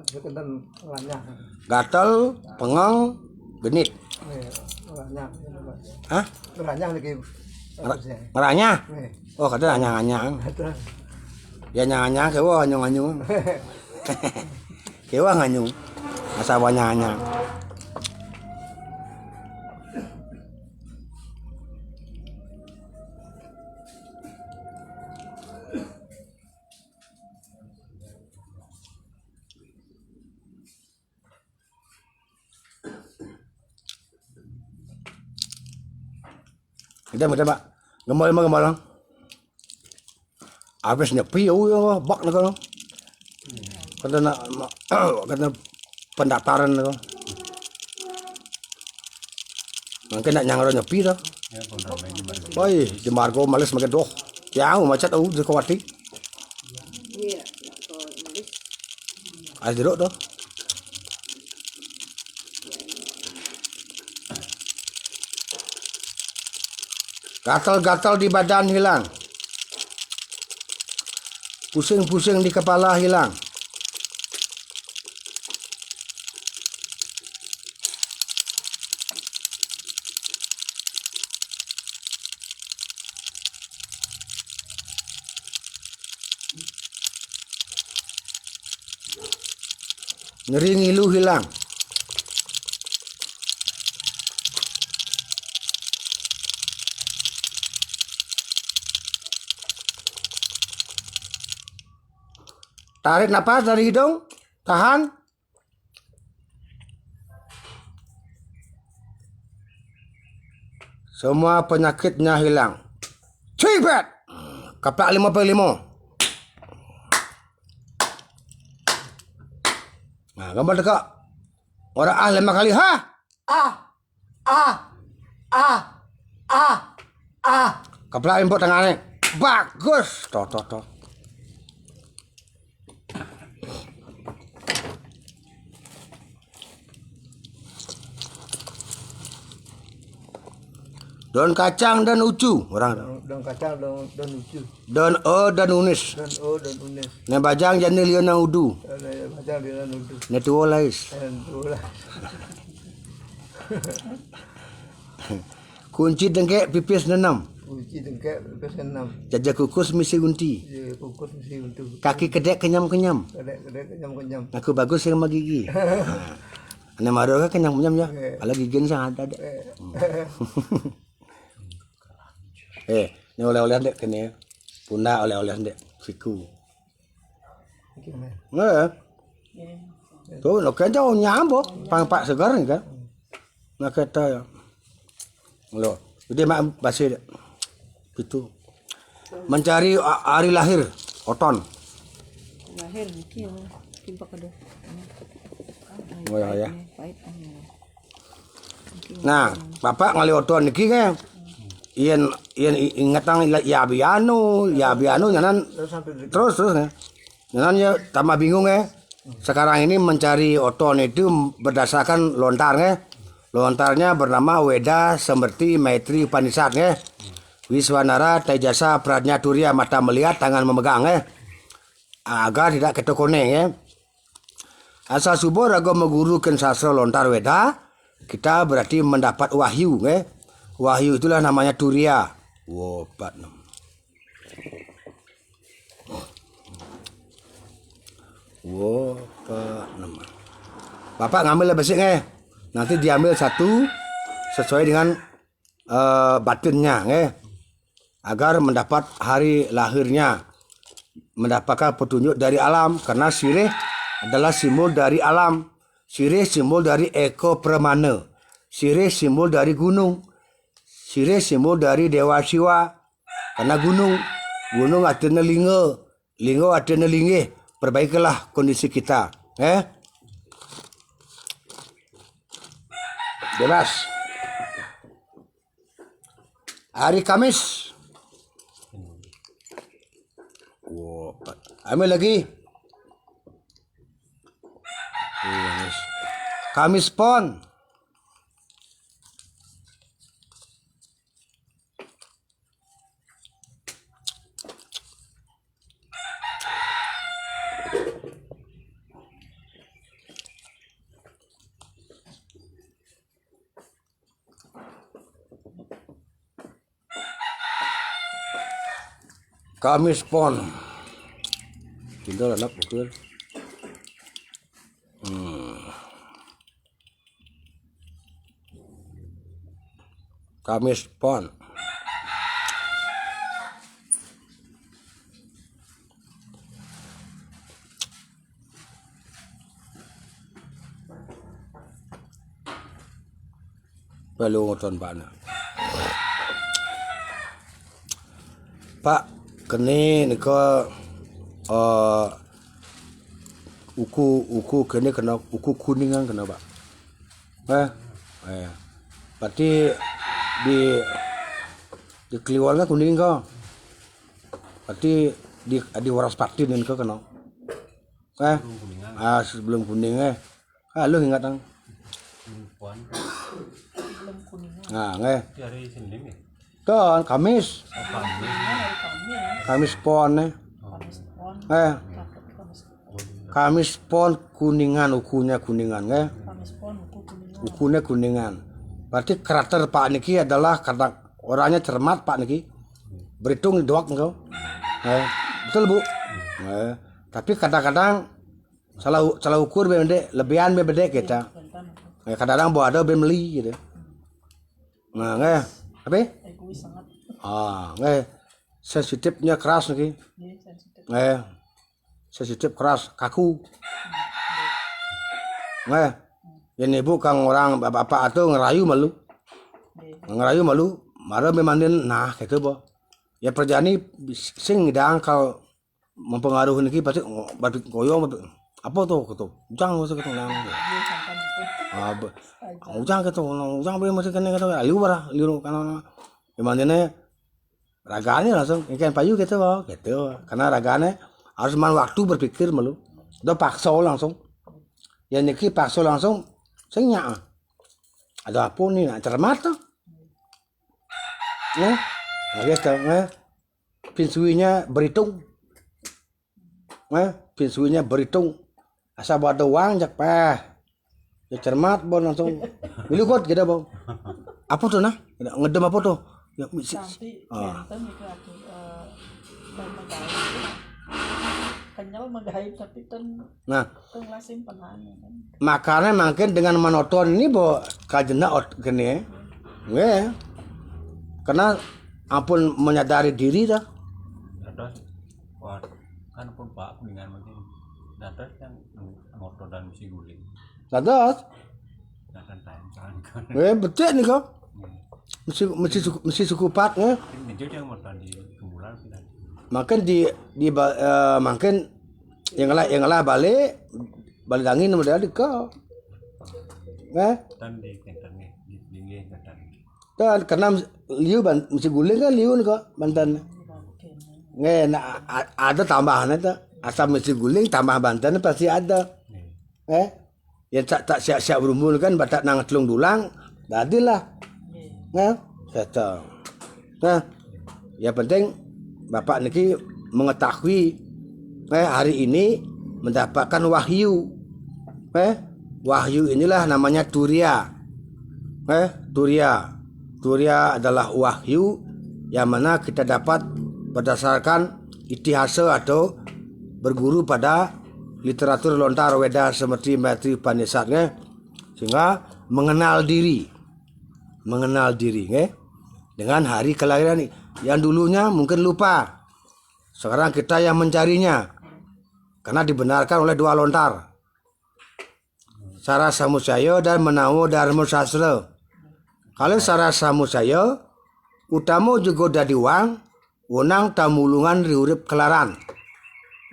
kentan lanyah. gatal, pengang, genit. Lanyah. Hah? Lanyah lagi. Ngeranya? Nih. Oh kata anyang-anyang. Ya nyang-anyang kewa anyung-anyung. Kewa nganyung. Asa anyang-anyang. Kita Pak. Gemol. Habis nyepi bak nak kan. Kata pendaftaran kan. Mungkin nak nyangro nyepi dah. Oi, di margo males makan doh. Ya, macet di kawati. Ada jeruk doh. Gatal-gatal di badan hilang. Pusing-pusing di kepala hilang. Nyeri ngilu hilang. Tarik napas dari hidung, tahan. Semua penyakitnya hilang. Cibet. Kaplak 55. Nah, gambar dekat. Orang 5 kali. Kaplak import tangannya. Bagus. Toh. Daun kacang dan ucu orang. Daun kacang, daun ucu. Daun dan unis. Dan unis. Ne bajang jani liona udu. Dan kacang dan udu. Ne tuo lais. Dan tulah. Kunci dengkek pipis nenam. Uci dengkek pipis enam. Jajah kukus misi gunti. Kukus mesti untuk. Kaki kedek kenyam-kenyam. Kedek kenyam-kenyam. Aku bagus sama gigi. Ane maro kan kenyam-kenyam ya. Ala gigi sang ada. Ni oleh-oleh dek kene. Puna oleh-oleh dek siku. Tuh, lo kan jauh nyambo, pang-pak segar ni kan. Nak kata ya. Lo, dia mak basi dek. Gitu. Mencari hari lahir oton. Lahir ni kimpak ada. Oh ya. Nah, bapak ngali oton niki kan. Iyan ingatang ya biano nyanan terus nyanan ya tambah bingung Sekarang ini mencari oton itu berdasarkan lontar Lontarnya bernama Weda Semerti Maitri Upanishad ya. Wiswanara Tejasa Pradnya Turya mata melihat tangan memegang ya. Agar tidak ketokoneng ya. Asal subuh raga mengurukan sastra lontar Weda, kita berarti mendapat wahyu ya. Wahyu itulah namanya Turya. Wow, Bapak ngambil basicnya, nanti diambil satu sesuai dengan batinnya, agar mendapat hari lahirnya, mendapatkan petunjuk dari alam, karena sirih adalah simbol dari alam, sirih simbol dari eko pramana, sirih simbol dari gunung, sirih simbol dari dewa Siwa, karena gunung artinya linggo artinya linggih. Perbaikilah kondisi kita, Bebas. Hari Kamis. Wow, ambil lagi. Kamis Pon. Kamis Pon. Tinggal anak pukul. Kamis Pon. Perlu ngoton Pak, kene nika uku kene kena uku kuningan kena Pak. Berarti di keluarga kuning kau. Berarti di waras patin kau kena. Sebelum kuning lu ingat tang. Nah, Hari Senin ya? Kan Kamis. Kamis Pon Kamis Pon kuningan, ukunya kuningan ukunya kuningan. Berarti karakter Pak Niki adalah karena orangnya cermat Pak Niki. Berhitung doak engkau. Betul Bu. Tapi kadang-kadang salah ukur beda, lebihan beda kita. Kadang-kadang bawa ada beli gitu. Nah, apa? Sensitifnya keras nih. Sensitif keras, kaku. Ini bukan orang bapak atau ngerayu malu. Marah memandin nah gitu boh. Ya perjani sing dang kalau mempengaruhi nih pasti batik goyong apa tuh gitu. Ujang masuk gitu nang. Ujang gitu, ujang boleh masuk kene gitu. Liur kana. Memandinnya raganya langsung ikan payu gitu boh, gitu. Karena raganya harus man waktu berpikir malu. Udah paksa langsung. Ya niki paksa langsung senyak. Ada apa nih? Cermat tuh. Gitu, pinsuinya berhitung. Pinsuinya berhitung. Asal buat uang jak peh. Ya cermat bon langsung. Milu kot gitu bang. Apa tuh nah? Ngedem apa tuh? Ya, Sampai kenten itu kenyal megahit tapi lasim penahan kan. Makanya makin dengan monoton ini bo kajena gini ya. Karena ampun menyadari diri dah. Terus kan pun Pak kuningan mungkin datar kan motor dan misi guling. Terus Dan time kan. betul nih kok. Mesti suku pat ya. Ini yang motor di kumpulan kita. Makan makan yang lah balik angin modal kau. Dan di kentannya di tinggi kentan. Kan karena liu mesti guling kan liu kok Banten. Ada tambahan itu. Asal mesti guling tambah Banten pasti ada. Ya tak siap-siap berumbul kan batak nang telung dulang Dadilah. Nggih. Nah, cocok. Nah, yang penting Bapak niki mengetahui hari ini mendapatkan wahyu. Wahyu inilah namanya Turiya. Turiya. Turiya adalah wahyu yang mana kita dapat berdasarkan itihasa atau berguru pada literatur lontar Weda seperti Maitri Upanishad, sehingga mengenal diri dengan hari kelahiran yang dulunya mungkin lupa, sekarang kita yang mencarinya karena dibenarkan oleh dua lontar, Sara Samusaya dan Menawo Dharma Sastra. Kalau Sara Samusaya utama juga dadi wang wenang tamulungan riurip kelaran.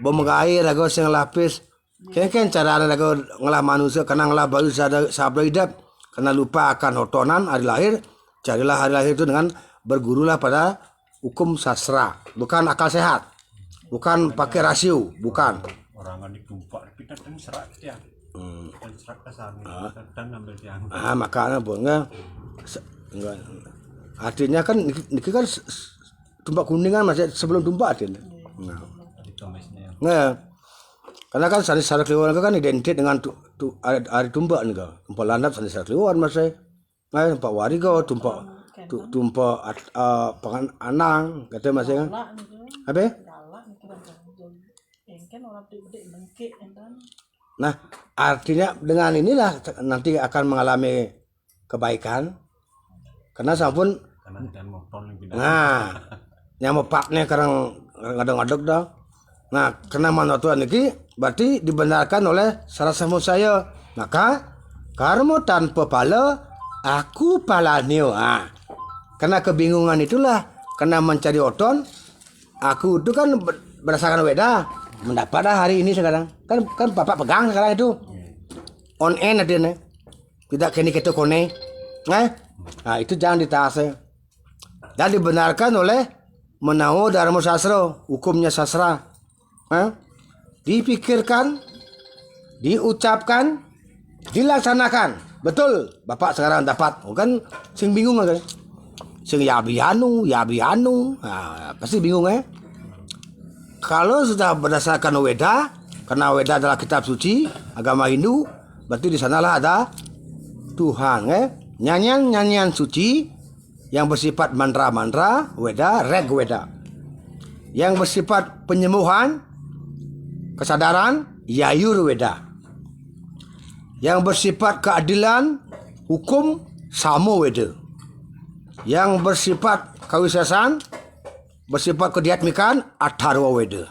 Bomegai rago sing lapis ken cara rago ngolah manusia kena ngolah baru sabda hidup kena lupa akan hotonan hari lahir. Carilah hari lahir itu dengan bergurulah pada hukum sastra, bukan akal sehat, bukan pakai rasio, bukan. Orang kan ditumpak kita kan serak ya. Dan serak kesami dan ambil yang. Makanya enggak. Artinya kan ini kan tumpak kuning kan masih sebelum tumpak artinya. Tadi tumisnya. Nah, karena kan sani sara kliwon kan identik dengan hari tumpak nih kan. Tumpak landap sani sara kliwon masih. Tumpak wari kau tumpak pangan anang kata masih kan. Galak niku. Apa? Galak niku kan. Engken orang gede bengkek enten. Nah, artinya dengan inilah nanti akan mengalami kebaikan. Karena sampun Karena dan motor yang pindah. nah nyamuk paknya karang ngadeg-ngadeg dah. Nah, kena manatuan niki berarti dibenarkan oleh Sara Samusaya. Maka karmo tanpa pala aku palanio. Karena kebingungan itulah kena mencari oton. Aku itu kan berdasarkan Weda mendapat dah hari ini sekarang. Kan Bapak pegang sekarang itu. On end adanya. Tidak kini kita kone. Nah, itu jangan ditaase. Dan dibenarkan oleh Menawo Dharma Sastra, hukumnya sastra. Dipikirkan, diucapkan, dilaksanakan. Betul, Bapak sekarang dapat. Kan sing bingung kan? Sing yabi anu. Pasti bingung Kalau sudah berdasarkan Weda, karena Weda adalah kitab suci agama Hindu, berarti di sanalah ada Tuhan. Nyanyian suci yang bersifat mantra-mantra Weda, Reg Weda. Yang bersifat penyembuhan, kesadaran, Yayur Weda. Yang bersifat keadilan, hukum, Samo Weda. Yang bersifat kawisasan, bersifat kediatmikan, Atharva Weda.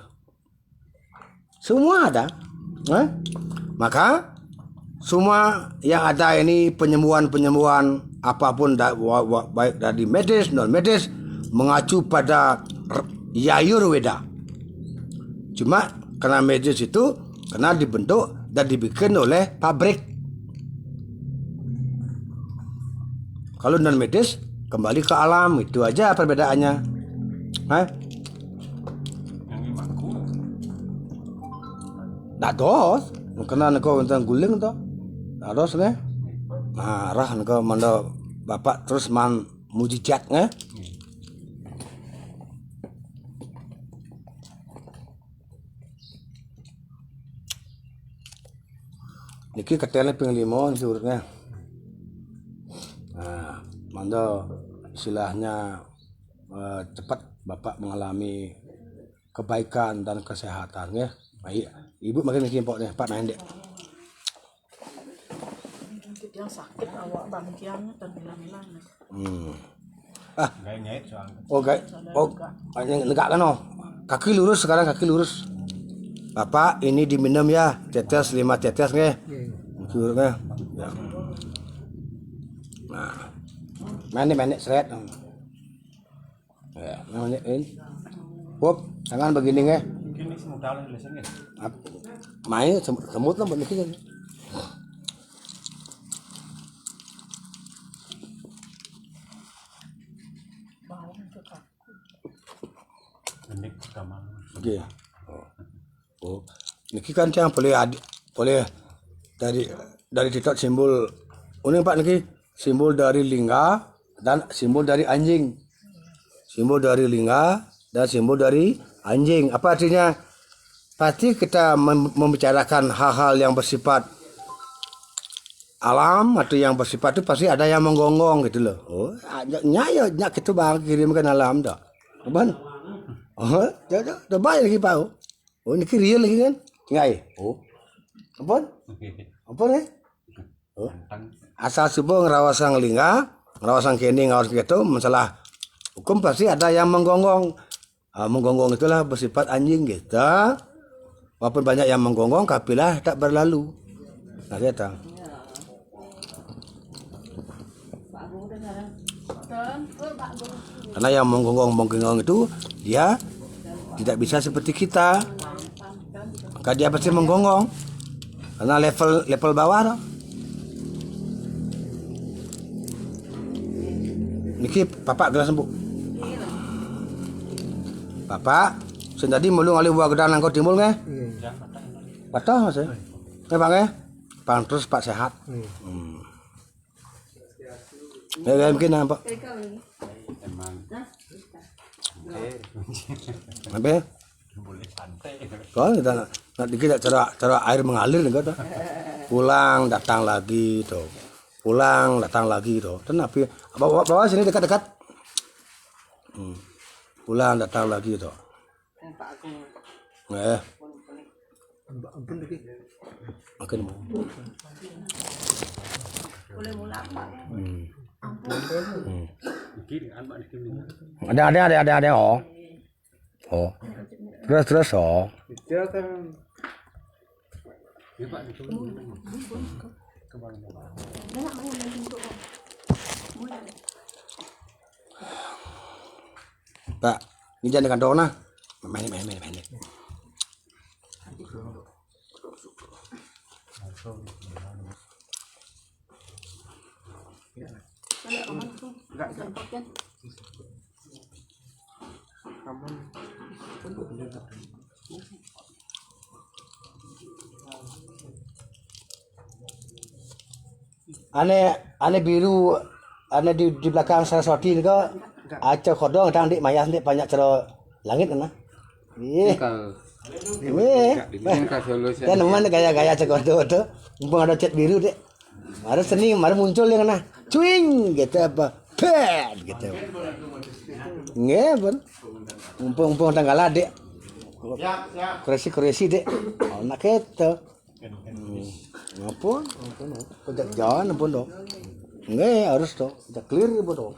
Semua ada. Maka semua yang ada ini penyembuhan apapun baik dari medis non medis mengacu pada Yayur Weda. Cuma karena medis itu karena dibentuk dan dibikin oleh pabrik. Kalau non medis kembali ke alam, itu aja perbedaannya. Yang imaku. Dados kena neko tentang guling to. Dados marah neko manda Bapak terus man mujizat Niki ketele ping 5 niki urutnya. Nah, manda istilahnya cepat Bapak mengalami kebaikan dan kesehatan Baik, Ibu makin niki pok Pak main dek. Yang sakit awak bangkian dan hilang-hilang. Gak nyait soalnya. Negak kan Kaki lurus sekarang, kaki lurus. Bapak ini diminum ya, tetes 5 tetes Ya. Nah, main seret. Ya, namanya ini. Tangan begini Mungkin ini semudal lesengnya. Main semut lah begini. Benik kamar. Oke. Niki kan yang boleh dari titik simbol. Ini Pak niki simbol dari lingga dan simbol dari anjing. Simbol dari lingga dan simbol dari anjing. Apa artinya? Pasti kita membicarakan hal-hal yang bersifat alam atau yang bersifat itu pasti ada yang menggonggong gitu loh. Oh, nyak kita bang kirimkan alam dah. Ban. Oh, dah bayar lagi Pak. Oh, ini real lagi kan? Ngai. Oh. Apa? Apa nih? Oh. Asal subuh ngerawasang lingga, ngerawasang kini ngawas gitu, masalah hukum pasti ada yang menggonggong. Menggonggong itulah bersifat anjing gitu. Walaupun banyak yang menggonggong, kapilah tak berlalu. Nah, kita. Karena yang menggonggong itu dia tidak bisa seperti kita. Maka dia pasti menggonggong. Karena level bawah. Niki Bapak gelas sembuh. Bapak, tadi mulu ngali buah gedang nangkot timbul nge? Patah mas ya? Bang ya? Bang terus Pak sehat. Ya mungkin apa? Emang. Apa? Boleh santai. Kalau kita cara air mengalir nih kata. Pulang datang lagi tuh. Pulang datang lagi tuh. Kenapa? Bawa sini dekat-dekat. Pulang datang lagi tuh. Ampun lagi. Makin. Boleh mulak Pak. Ada oh. Oh. Terus oh. Dia kan Ya Pak ditunggu. Pak, ini jangan dekat dona. Main. Ane biru, ane di belakang Saraswati ni ke? Acah kodong tang dik mayas dik banyak cara langit kan? Iya. Dan teman gaya-gaya cekodo tu, mumpung ada cat biru dek. Ada seni, mari muncul yang mana? Cuing gitu apa? Pet gitu. Ngebon. Mumpung tanggal dek. Kuresi dek. Oh nak itu. Ngapun? Kejak jalan pun dong. Nge harus dong. Kejak clear pun dong.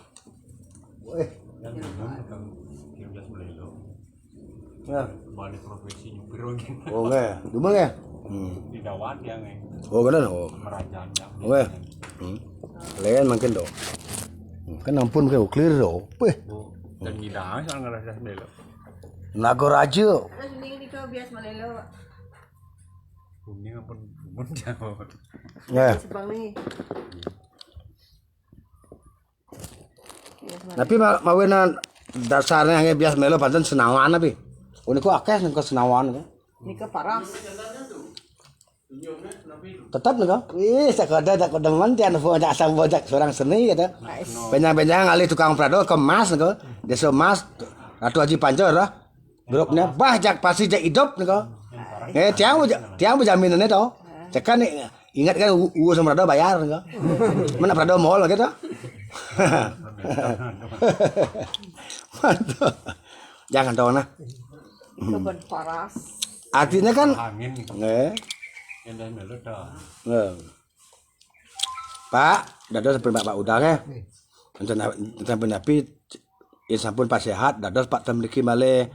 Ya. Balik profesi nyupir lagi. Oh nge, cuma nge. Di dawat yang Oh kan oh. merajanya. Nge. Lain makin dong. Kan ampun kayak clear dong. Weh. Dan ngidang soal ngerasa delo. Nago raja. Terus ini kau bias malelo. Kuning apa bumun jauh. Ya. Sebang ni. Tapi mawena dasarnya yang biasa melo pancen senawan tapi. Uniku akeh nang senawan kan. Ni ke paras. Tetap nih kau. Wih, sekolah tak kodam mantian ada asam bojak seorang seni kata. Benjang ngali tukang prado kemas nih kau. Desa mas Ratu Haji Pancor lah. Grupnya jak pasti jak hidup nih kau. Tiang jaminannya tau. Cekan nih ingat kan sama prado bayar nih kau. Mana prado mall gitu. Mantap. Jangan tahu nah. Itu ban paras. Artinya kan Angin nih. Yang dah melo dah. Pak, dados sampai Bapak udang ya. Sampai napi ya sampun pas sehat, dados Pak temliki male.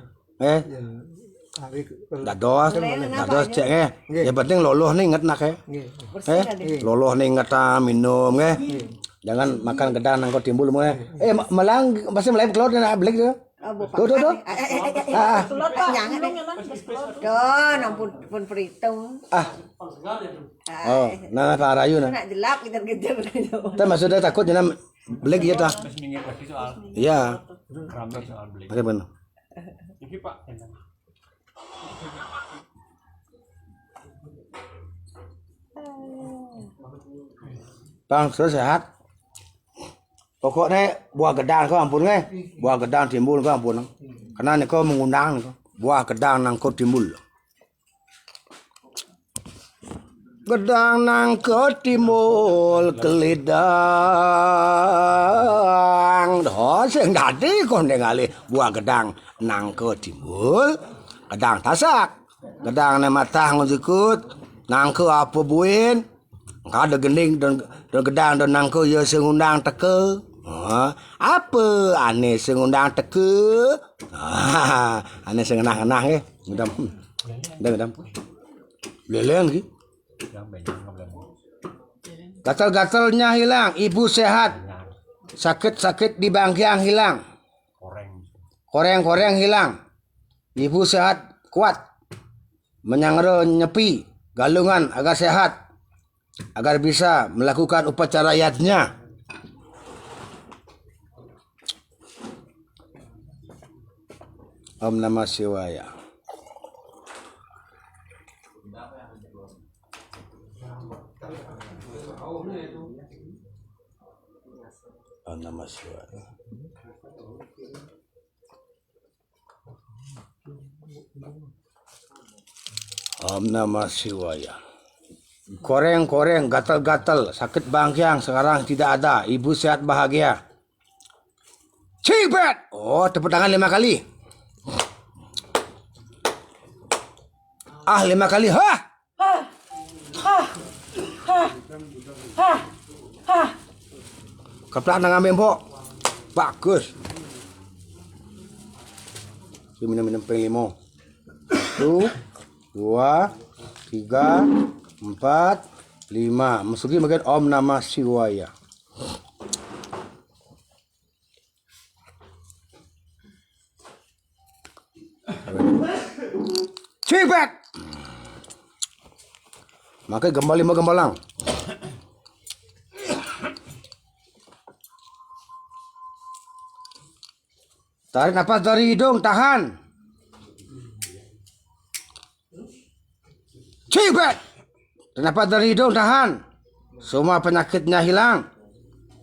Dados cek ya. Yang penting loloh nih inget nak ya. Loloh nih inget minum ya. Jangan makan gedang nang kau timbul mu. Malang pasti mulai keluar na beli tu. Tuh. Telur Pak. Jangan deh. Tuh, nampun pun perhitung. Oh, nah rayu nah. Nak jelap kita. Tapi maksudnya takut jangan beli gitu dah. Terus minggu lagi soal Iya. keramik soal beli. Oke benar. Ini Pak. Bang, sudah sehat. Pokoknya buah gedang kau ampun ke. Buah gedang timbul kau ampun. Karena ni kau mengundang kau. Buah gedang nang kau timbul. Gedang nang kau timbul kelidang. Dah sing dadi kau ningali buah gedang nang kau timbul. Gedang tasak. Gedang na matah ngikut. Nang kau apa buin. Kau ada gending dan gedang dan nang kau ya sing undang teke. Apa aneh sing undang teke? Aneh sing enah-enah ke. Ngedam. Leleng ki. Yang banyak problem. Gatal-gatalnya hilang, ibu sehat. Sakit-sakit di bangkiang hilang. Koreng-koreng hilang. Ibu sehat, kuat. Menyangre nyepi, galungan agar sehat. Agar bisa melakukan upacara yatnya. Om Namah Shivaya. Om Namah Shivaya. Om Namah Shivaya. Koreng-koreng, gatal-gatal, sakit bangkiang sekarang tidak ada. Ibu sehat bahagia. Cipet! Oh, tepuk tangan 5 kali. 5 kali. Keplak nang ambil mbok. Bagus. Minum peng 5. 1, 2, 3, 4, 5. Masuki makan Om Namah Shivaya. Cipet! Maka gembal 5 gembalang. Tarik nafas dari hidung, tahan. Cipet! Nafas dari hidung, tahan. Semua penyakitnya hilang.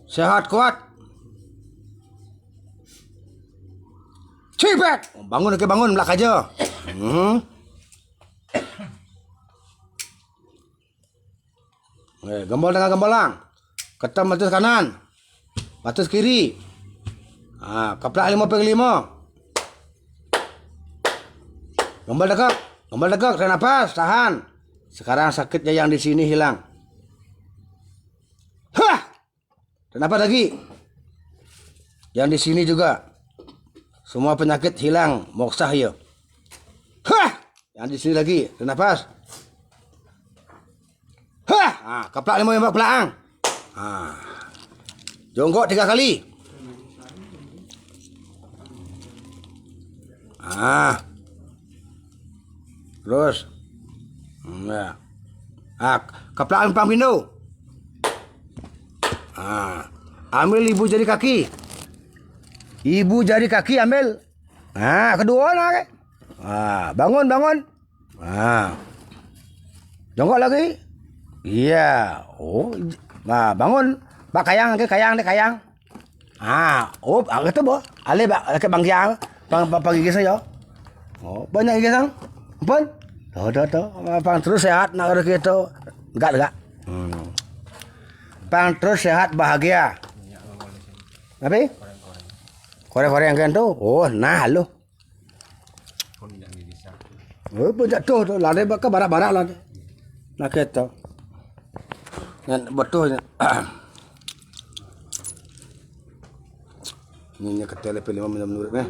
Sehat kuat. Cipet! Bangun ke bangun, belak aja. Gembal dengan gembalang. Ketam batus kanan. Batus kiri. Keplak 5 peng 5. Gembal dekat. Tarik nafas, tahan. Sekarang sakitnya yang di sini hilang. Dan apa lagi? Yang di sini juga. Semua penyakit hilang, moksah ya. Yang di sini lagi, tarik nafas. Keplak 5 belakang. Jongkok 3 kali. Terus. Keplak 4 pintu. Ambil ibu jari kaki. Ibu jari kaki ambil. Kedua nak. Bangun. Jongkok lagi. Iya. Bangun. Bak kayang. Kata bo. Ale ke bangkiang. Pagi saya. Banyak gigisang. Ampun. Tuh. Pang terus sehat nak gitu. Enggak. Pang terus sehat bahagia. Apa? Koreng-koreng kan tuh. Nah lu. Banyak tuh lade ke barak-barak lah. Nah gitu. Dan betul. Ini ke telepon 5 menit nih.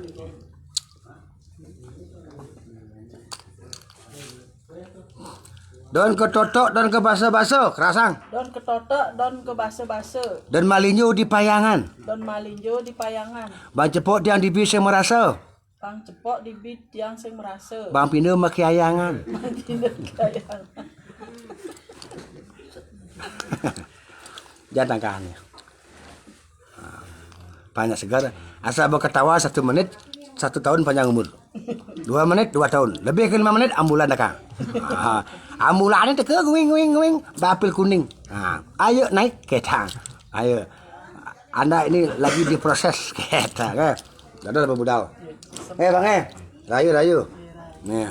Don ke totok, don ke baso-baso, kerasang. Don ke totok, don ke baso-baso. Don malinyo di payangan. Don malinjo di payangan. Bang cepok yang di bis yang merasa. Bang cepok di bit yang sing merasa. Bang pino makiayangan. Bang tindak kayangan. Jangan tangkahannya. Banyak segar. Asal berketawa 1 menit, 1 tahun panjang umur. 2 menit, 2 tahun. Lebih ke 5 menit, ambulan dah. Ambulan itu ke guing. Bapil kuning. Ayo naik ke tang. Ayo. Anda ini lagi diproses kita kan. Ada apa budal? Bang rayu. Nih.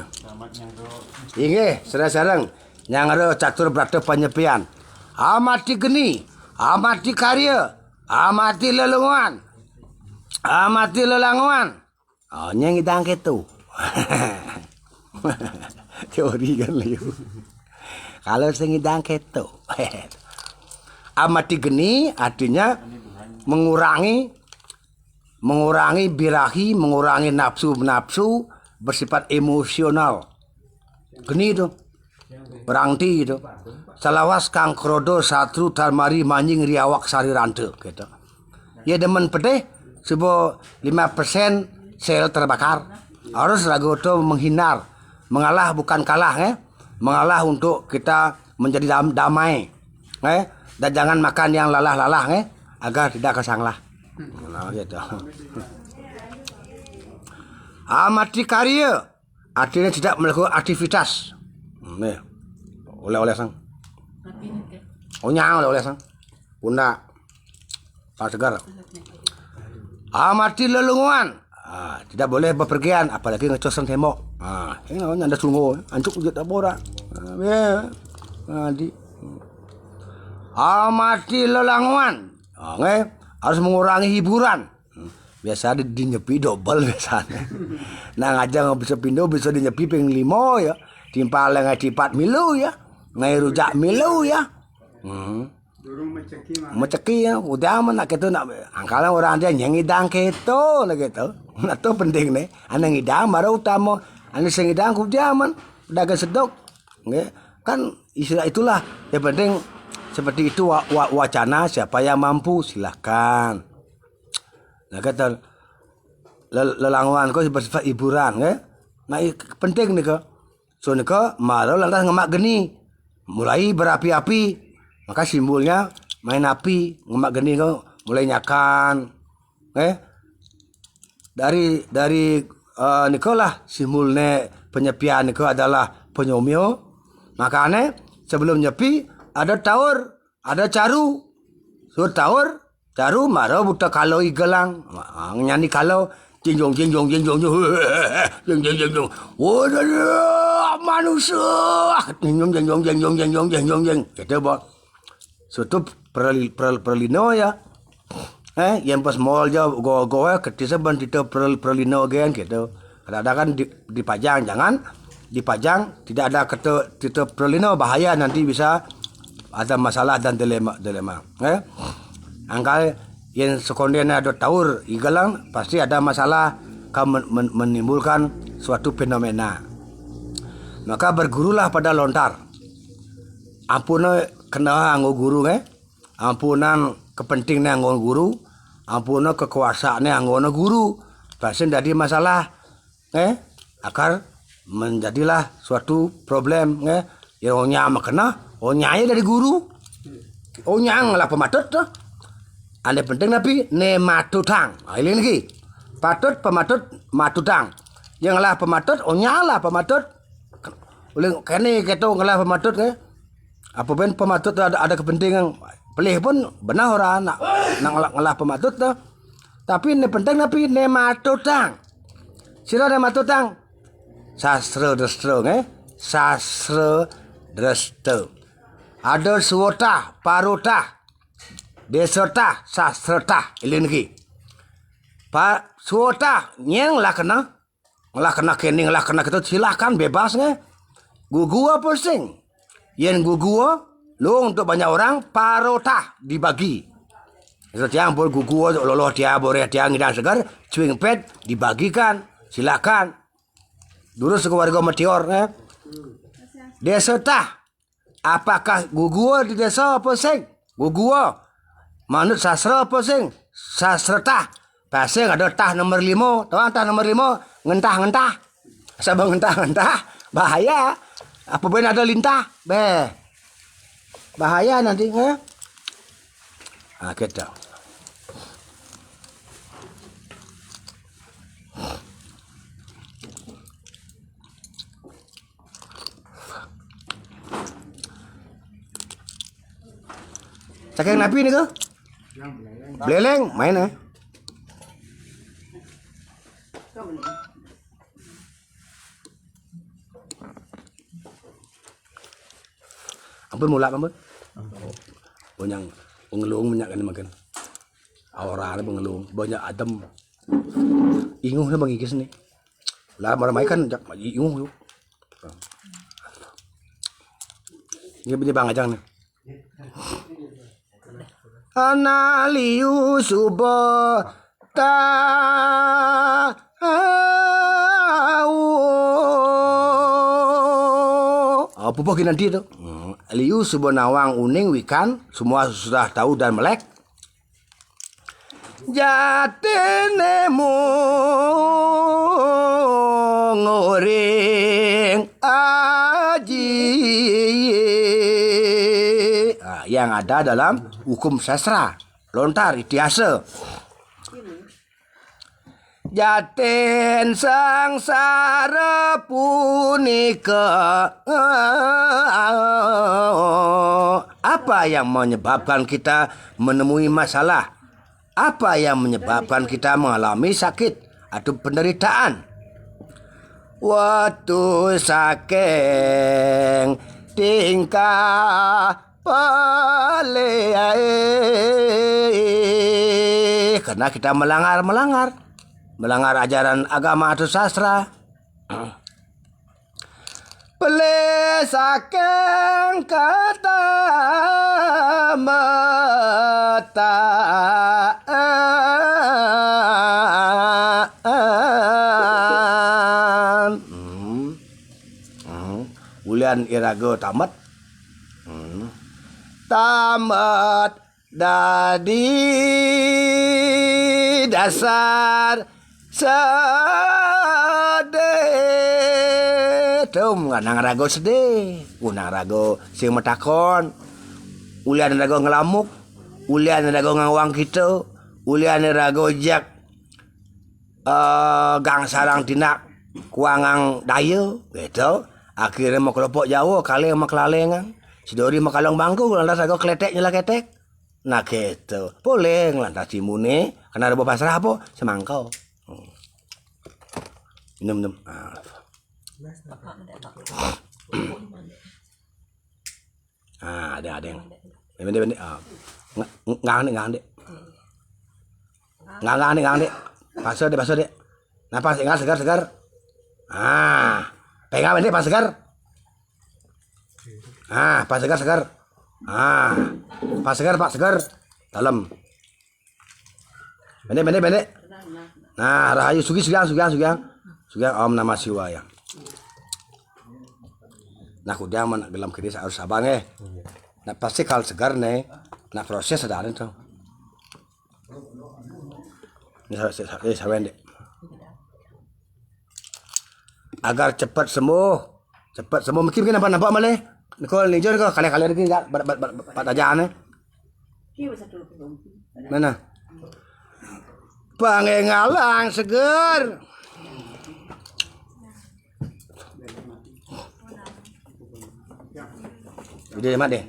Inge sareng yang ada catur brata penyepian. Amati geni, amati karya, amati lelungan, amati lelanguan. Oh, nyang idang ketu. Teori kan liu. Kalau sing idang ketu. Amati geni artinya mengurangi birahi, mengurangi nafsu bersifat emosional. Geni itu berarti itu salawas kang krodo satru tarmari manjing riawak sari rante gitu. Ya demen pedeh sebuah 5% sel terbakar. Harus lagu itu menghindar, mengalah bukan kalah mengalah untuk kita menjadi damai dan jangan makan yang lalah-lalah agar tidak kesanglah. Nah, gitu. Amati karya artinya tidak melakukan aktivitas. Nih, oleh sang. Oleh sang. Pundak. Pak segar. Amati lelunguan. Tidak boleh bepergian, apalagi ngecosan tembok. Ini namanya ada sungo, ancuk juga bora. Ya, di. Amati lelanguan. Harus mengurangi hiburan. Biasa dinyepi double biasanya. Nah aja nggak bisa pindah bisa dinyepi ping 5 ya. Timpal ngai cipat milu ya. Ngai rujak milu ya. Durung Meceki ya. Udah nak gitu nak angkalan orang dia nyengidang gitu lah gitu. Nah itu penting nih. Ane ngidang baru utama. Ane sengidang kudiaman. Dagang sedok. Kan istilah itulah. Yang penting seperti itu wacana siapa yang mampu silahkan. Nah kata lelanguan kau bersifat hiburan Nah penting nih kau. So nih kau malu lantas ngemak geni. Mulai berapi-api. Maka simbolnya main api. Ngemak geni kau mulai nyakan. Dari niko lah simbolnya penyepian niko adalah penyomyo. Makanya sebelum nyepi ada taur, ada caru. So taur, caru maro buta kalau igelang. Nyanyi kalau jinjong. Waduh manusia. Jinjong. Gitu bos. So tu perlino ya. Yang pas mall jauh go ketisa ban kita perlino gen gitu. Kadang-kadang dipajang jangan dipajang tidak ada kita perlino bahaya nanti bisa ada masalah dan dilema. Angkal yang sekondiannya ada taur igalang pasti ada masalah menimbulkan suatu fenomena. Maka bergurulah pada lontar. Ampuna kena anggo guru ampunan kepentingan anggo guru, ampuna kekuasaannya anggo guru. Pasti jadi masalah akar menjadilah suatu problem yang onya makna onyanya dari guru. Onyang lah pematut tuh. Anda penting tapi nematutang. Ini lagi. Patut pematut matutang. Yang lah pematut onyalah pematut. Oleh kene keto ngalah pematut Apa pun pematut ada kepentingan. Pelih pun benar orang nak ngalah pematut tuh. Tapi ini penting tapi nematutang. Sila nematutang. Sastra drestra Sastra drestra. Ada suwota, parota, desota, sastrata. Ini lagi. Pak suwota, nyeng lah kena kening lah kena kita silakan bebas Gugua pusing. Yang gugua, lo untuk banyak orang parota dibagi. Itu tiang boleh gugua loloh dia boleh tiang ngidang segar, cuing pet dibagikan, silakan. Dulu sekeluarga meteor desota. Apakah gugua di desa apa sing? Gugua. Manut sastra apa sing? Sastrata. Pasing ada tah nomor 5. Tahu tah nomor 5? Ngentah. Sabang ngentah. Bahaya. Apa pun ada lintah. Bahaya nanti. Kita. Cakeng napi ni ke? Beleng main ampun mulak ampun. Banyak pengelung banyak kan makan. Aura ada pengelung banyak adem. Inguh na bang ikis ni. Lah maramay kan jak inguh. Ini punya bang ajang nih. Analiu subo ta apa pun nanti tu. Liu subo nawang uning wikan semua sudah tahu dan melek. Jatinemu ngoring aji. Yang ada dalam hukum sastra lontar itiasa. Jatin sangsara punika apa yang menyebabkan kita menemui masalah? Apa yang menyebabkan kita mengalami sakit atau penderitaan? Waktu saking tingkah karena kita melanggar ajaran agama atau sastra. Pele saking kata mata Ulian irago tamat. Tamat dadi dasar sedih. Tum nganang rago sedih. Unang rago sing metakon. Ulian rago ngelamuk. Ulian rago ngawang kita. Ulian rago jak gang sarang tinak kuangang daya gitu. Akhirnya mau kelompok Jawa kali mau kelalengan. Sidori makalong bangku lantas rago kletek nyela ketek. Nah gitu. Boleh lantas simune karena ada pasrah apa semangkau. Minum. Ada yang. Bende. Ngang dek. Ngang dek. Pasal dek. Napas segar. Pegang bende pas segar. Pas segar. Pas segar. Dalam. Bende. Nah, rahayu sugiang. Sugiang Om Namah Shivaya. Nah, kudiang man gelam kiri harus abang Nah, pasti kalau segar nih, nah proses ada tuh. Ini sawen deh. Agar cepat sembuh mungkin nampak malah. Kau linjor kau kali lagi enggak bat aja aneh. Mana? Pangengalang seger. Udah mak deh.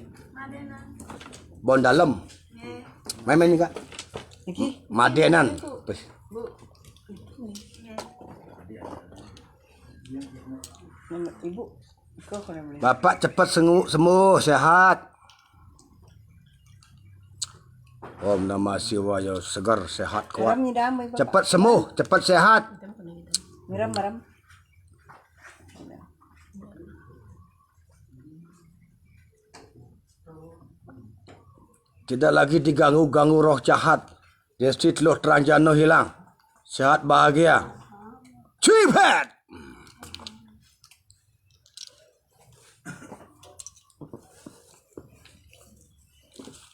Bon dalam. Main juga. Madenan. Ibu, Bapak cepat sembuh sehat. Om Namah Shivaya segar sehat kuat. Cepat sembuh, cepat sehat. Miram. Tidak lagi diganggu-ganggu roh jahat. Desti teluh teranjano hilang. Sehat bahagia. Cipat.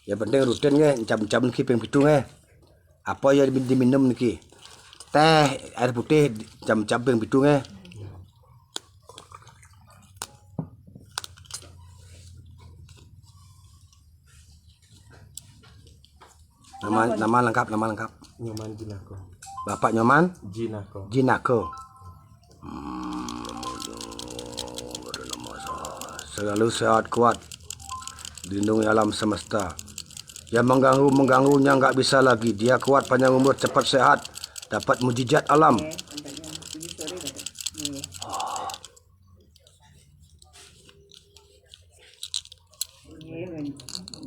Ya penting rutin jam niki ping 7 Apa ya diminum niki? Teh air putih jam ping 7 Nama lengkap. Nyoman Jinako. Bapak Nyoman Jinako. Selalu sehat kuat. Dilindungi alam semesta. Yang mengganggunya nggak bisa lagi. Dia kuat, panjang umur, cepat sehat, dapat mujizat alam.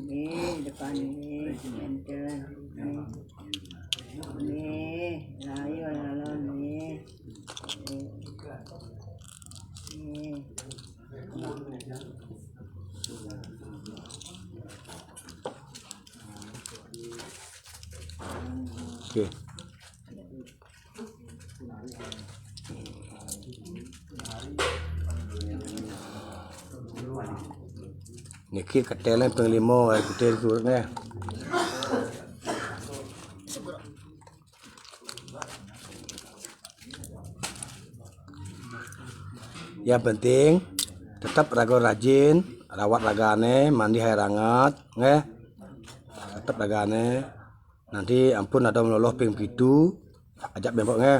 Ini depan ini, enten. Ini, layu lalu ini. Ini. Okey. Niki ketelan penglima air putih tu ni. Yang penting tetap raga rajin, rawat ragane, mandi air hangat, nggih. Tetap ragane. Nanti ampun ada meloloh ping pitu, ajak bembok nggih.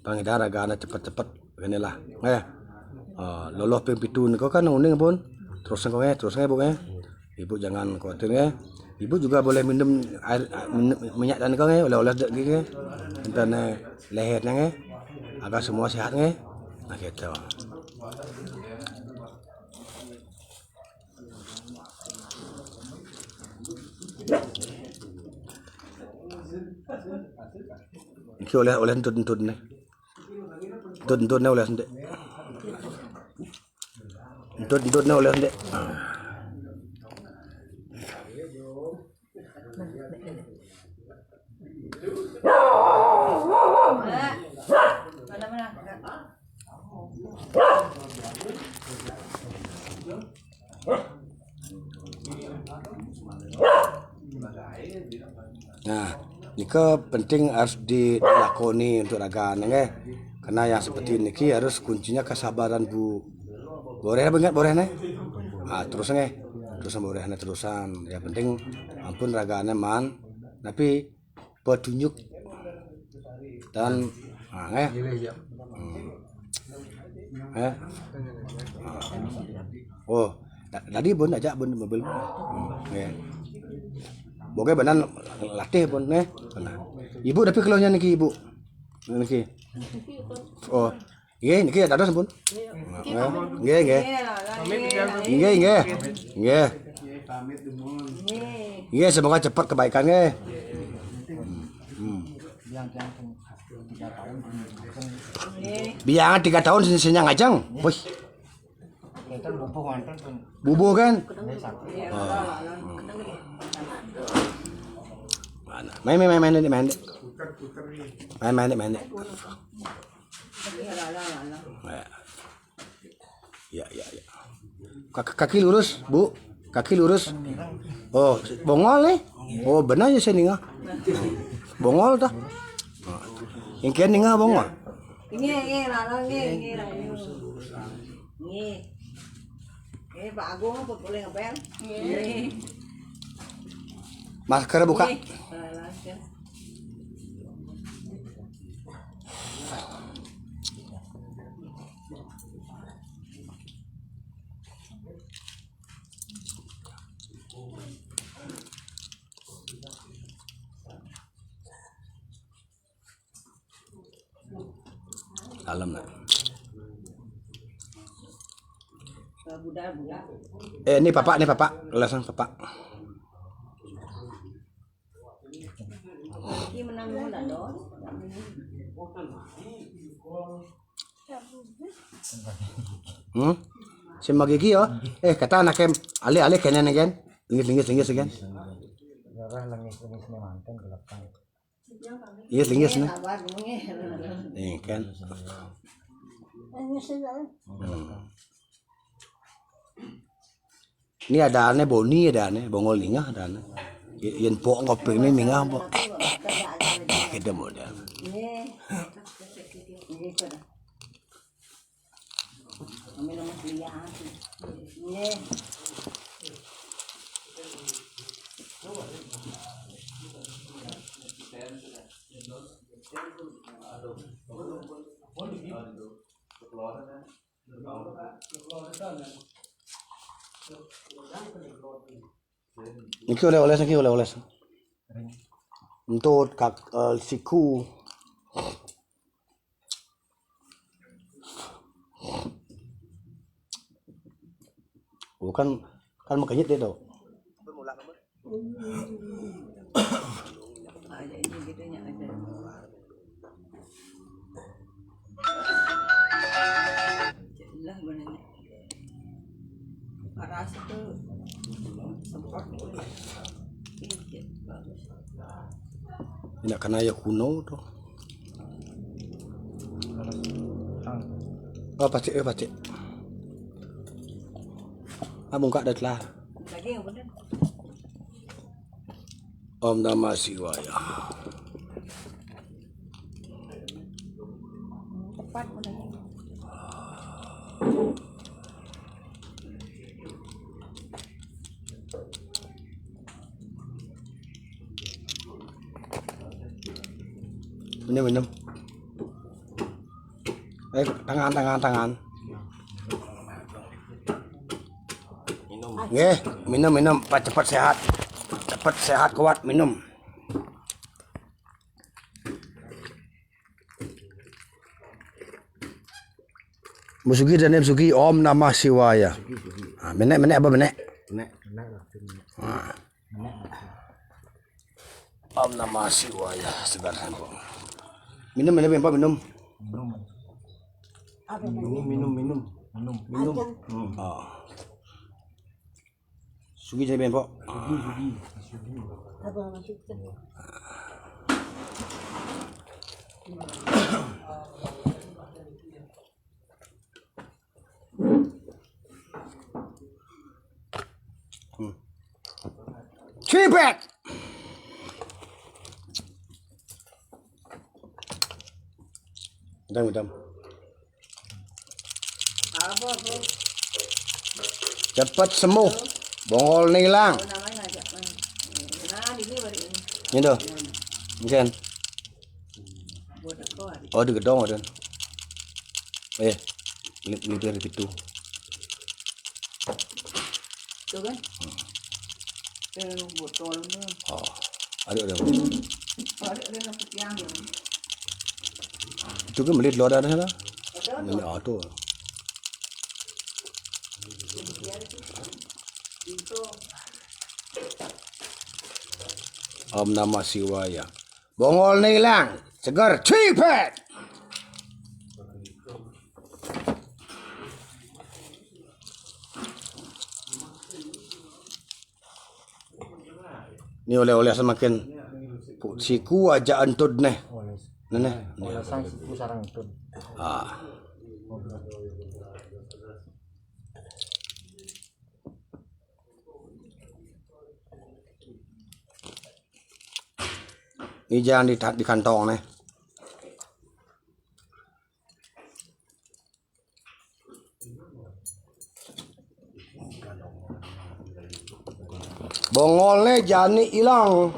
Pangida ragane cepet-cepet ngene lah, nggih. Loloh ping pitu niku kan uning pun. Terus nggih Bu nggih. Ibu jangan khawatir nggih. Ibu juga boleh minum air minyak dan niku nggih, oleh-oleh nggih. Enten lehernya nggih. Agar semua sehat nggih. Nah gitu. Iki oleh entut-entut nih. Entut-entut nih oleh sendek. Entut-entut nih oleh sendek. Nah, nika penting harus dilakoni untuk ragaan nggih. Karena yang seperti niki harus kuncinya kesabaran Bu. Boleh ingat boleh nih. Terus nggih. Terusan boleh terusan. Yang penting ampun ragaane man, tapi petunjuk dan nggih. Oh, tadi pun ajak pun mobil. Nggih. Boge benan latih pun neh. Ibu tapi keluarnya niki ibu. Niki. Oh. Niki ada sampun. Nggih, nggih. Nggih, nggih. Nggih. Nggih, semoga cepat kebaikan nggih. Biang 3 tahun senyang ajang. Wih. Bubuh kan? Main. Ya. Kaki lurus, Bu. Kaki lurus. Oh, bongol nih. Oh, benar ya saya ningah. Bongol tah. Ingkian ningah bongol. Ini Pak Agung apa boleh ngepel? Masker buka. Dalam nak. Budak. Ini Bapak, langsung Bapak. Ini menang mula dong. Sima gigi yo. Kata anak em alih kenen again. Linggis again. Linggis nih. Nih kan. Ini ada aneh boni ada aneh bongol lingah ada aneh. Yen pok ngopeng ini mingah po. Kita modal. Niki oleh-oleh niki oleh-oleh. Untuk siku. Bukan kan makanya dia tau. Ada ini bedanya ada. Jelas benarnya. Paras itu semprot pijat bagus. Ini kena ya kuno tuh. Oh pasti. Abang kak dah telah. Lagi yang benar. Om Namah Shivaya. Tepat benar. Minum. Tangan. Nggih, minum cepat sehat. Cepat sehat kuat minum. Musugi dan Musugi Om Namah Shivaya. Ah, menek apa menek? Nek. Om Namah Shivaya segar handphone. Minum. Oh. Sugi jadi bempok. Apa maksudnya? Cipet. Hitam. Apa? Cepat sembuh. Bongol nih hilang. Namanya ngajak. Nah, ini baru ini. Ini tuh. Mungkin. Buat apa? Oh, di gedong ada. Beli dari situ. Tuh kan? Botol tuh. Oh, ada. Ada dapat yang. Itu kan beli telur ada sana. Ini tuh. Om Namah Shivaya. Bongol nih hilang. Segar cipet. Ini oleh-oleh semakin siku aja antud nih. Nene. Oleh sang siku sarang itu. Ah. Ini jangan di kantong nih. Bongolnya jani hilang.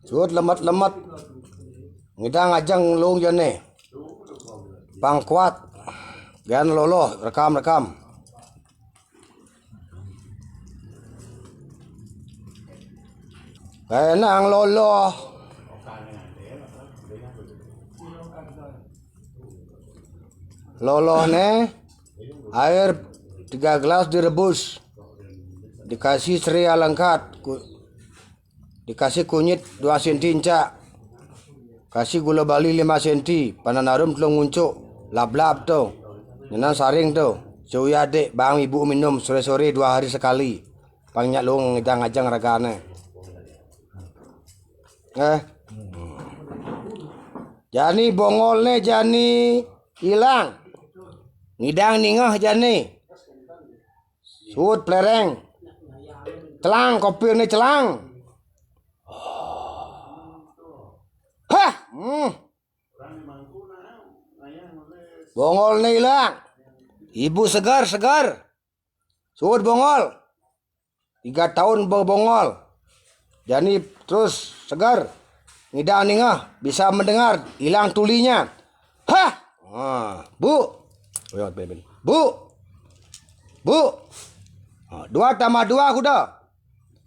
Suốt lemat. Ngidang ajang long jane. Bang kuat. Gan lolo rekam. Enang lolo. Lolo nih. Air 3 gelas direbus. Dikasih seri alangkat. Dikasih kunyit 2 cm incak. Kasih gula bali 5 cm. Pananarum telung nguncuk. Lap-lap tuh. Nyenang saring tuh. Cuy adik bang ibu minum sore-sore 2 hari sekali. Pangnya lu ngajang ragane. Jani bongolnya jani hilang. Ngidang ningah jani. Sud plereng. Celang kopi ini celang. Hah. Bongol nih hilang. Ibu segar. Sud bongol. 3 tahun berbongol. Jadi terus segar. Ngidang ningah, bisa mendengar, hilang tulinya. Hah! Bu. Bu. Bu. 2 tambah 2 kuda.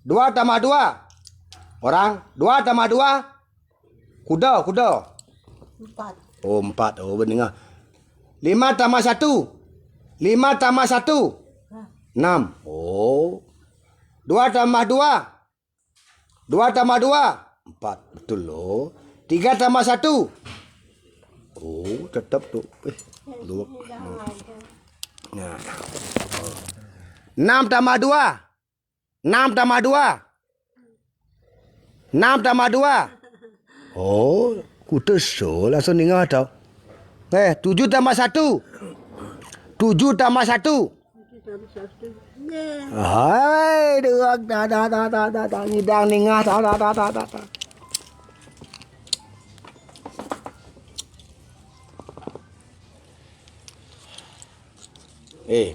2 tambah 2. Orang 2 tambah 2. Kuda. 4. Oh 4. Oh mendengar. 5 tambah 1. 5 tambah 1. 6. Oh. 2 tambah 2. 2 tambah 2. 4. Betul loh. 3 tambah 1. Oh, tetap tuh. 2. Nah. 6 tambah 2. 6 tambah 2. 6 tambah 2. Oh, kuda so langsung dengar tau. 7 tambah 1. 7 tambah 1. Hai, derak dah ngidang ningah dah.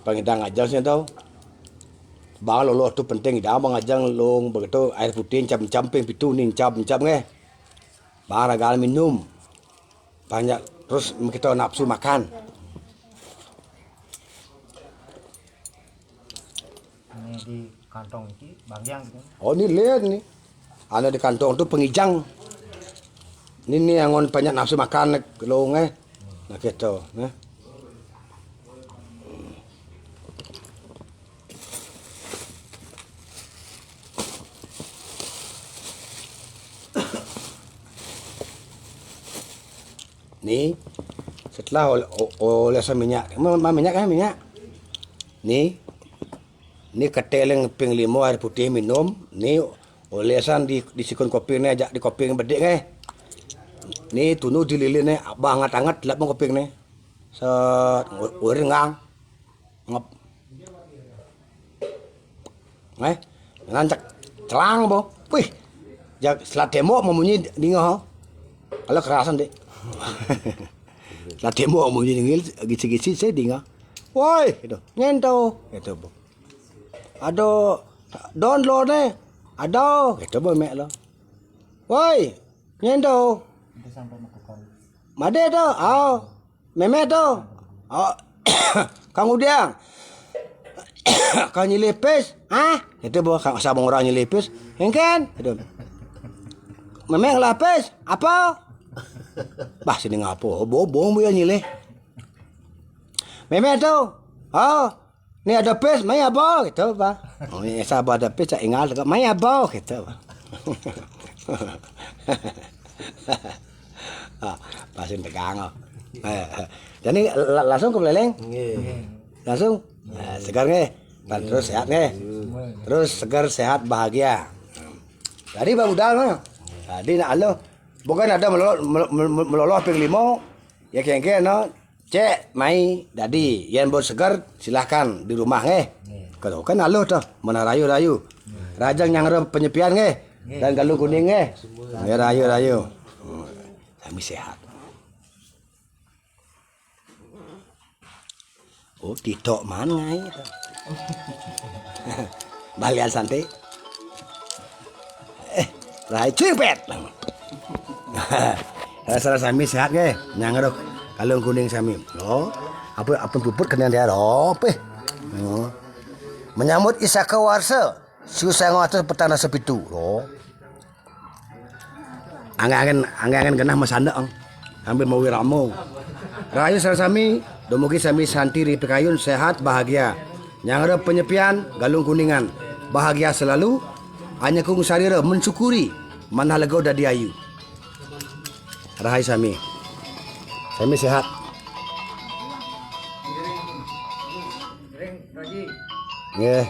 Pangidang ajang sih tau. Bang loloh tu penting dah bang ajang long begitu air putih camping pitu nih cam nge. Bang ragal minum. Banyak terus kita nafsu makan. Ini di kantong ini bagian gitu. Oh ni lihat ni. Ada di kantong tu pengijang. Ini yang on banyak nafsu makan long Nah gitu, Ni setelah olesan minyak, minyak. Ni ketel yang ping 5 air putih minum. Ni olesan di sikun kopi ni ajak di kopi yang bedek Ni tunu dililin ni banget-anget lap kopi ni. Urin ngang. Ngap. Ngancak celang bo. Wih. Jak selat demo memunyi dingah. Kalau kerasan dek. Selat demo memunyi dingil gici-gici saya dingah. Woi, gitu. Nyento. Gitu bo. Ado download ni. Ado. Gitu bo mek lo. Woi, nyento. Itu sampai melakukan. Made tu. Meme tu. Kang Udiang. Kang nyelepis. Itu bo kang sabang orang nyelepis. Engken. Itu. Meme ngelapis. Apa? Bah sini ngapo? Bobong bu ya nyileh. Meme tu. Ni ada pes, mai apa? Gitu ba. Ni sabar ada pes, ingat mai apa? Gitu ba. Pasin tegang. Jadi langsung ke Beleleng? Langsung? Segar nge? Terus sehat nge? Terus segar, sehat, bahagia. Tadi bang udah mah. Tadi nak alo. Bukan ada meloloh ping 5. Ya kengke no. Cek, mai, dadi. Yang buat segar silahkan di rumah nge. Kalau kan alo tuh. Mana rayu-rayu. Rajang yang ada penyepian nge. Dan galung kuning nge. Ya rayu-rayu. Kami sehat. Oh, titok mana itu? Balian santai. Rai cepet. Rasa sami sehat ke? Nyang rok kalung kuning sami. Loh, apa puput kena dia rope. Menyambut Isaka Warsa. Susah ngatur petana sepitu. Loh. Angin genah masanda ambil mau wiramo. Rayu sarasami, domugi sami santiri pekayun sehat bahagia. Yang ada penyepian galung kuningan. Bahagia selalu. Hanya kung sarira mensyukuri mana legau dadi ayu. Rahai sami. Sami sehat. Nggih.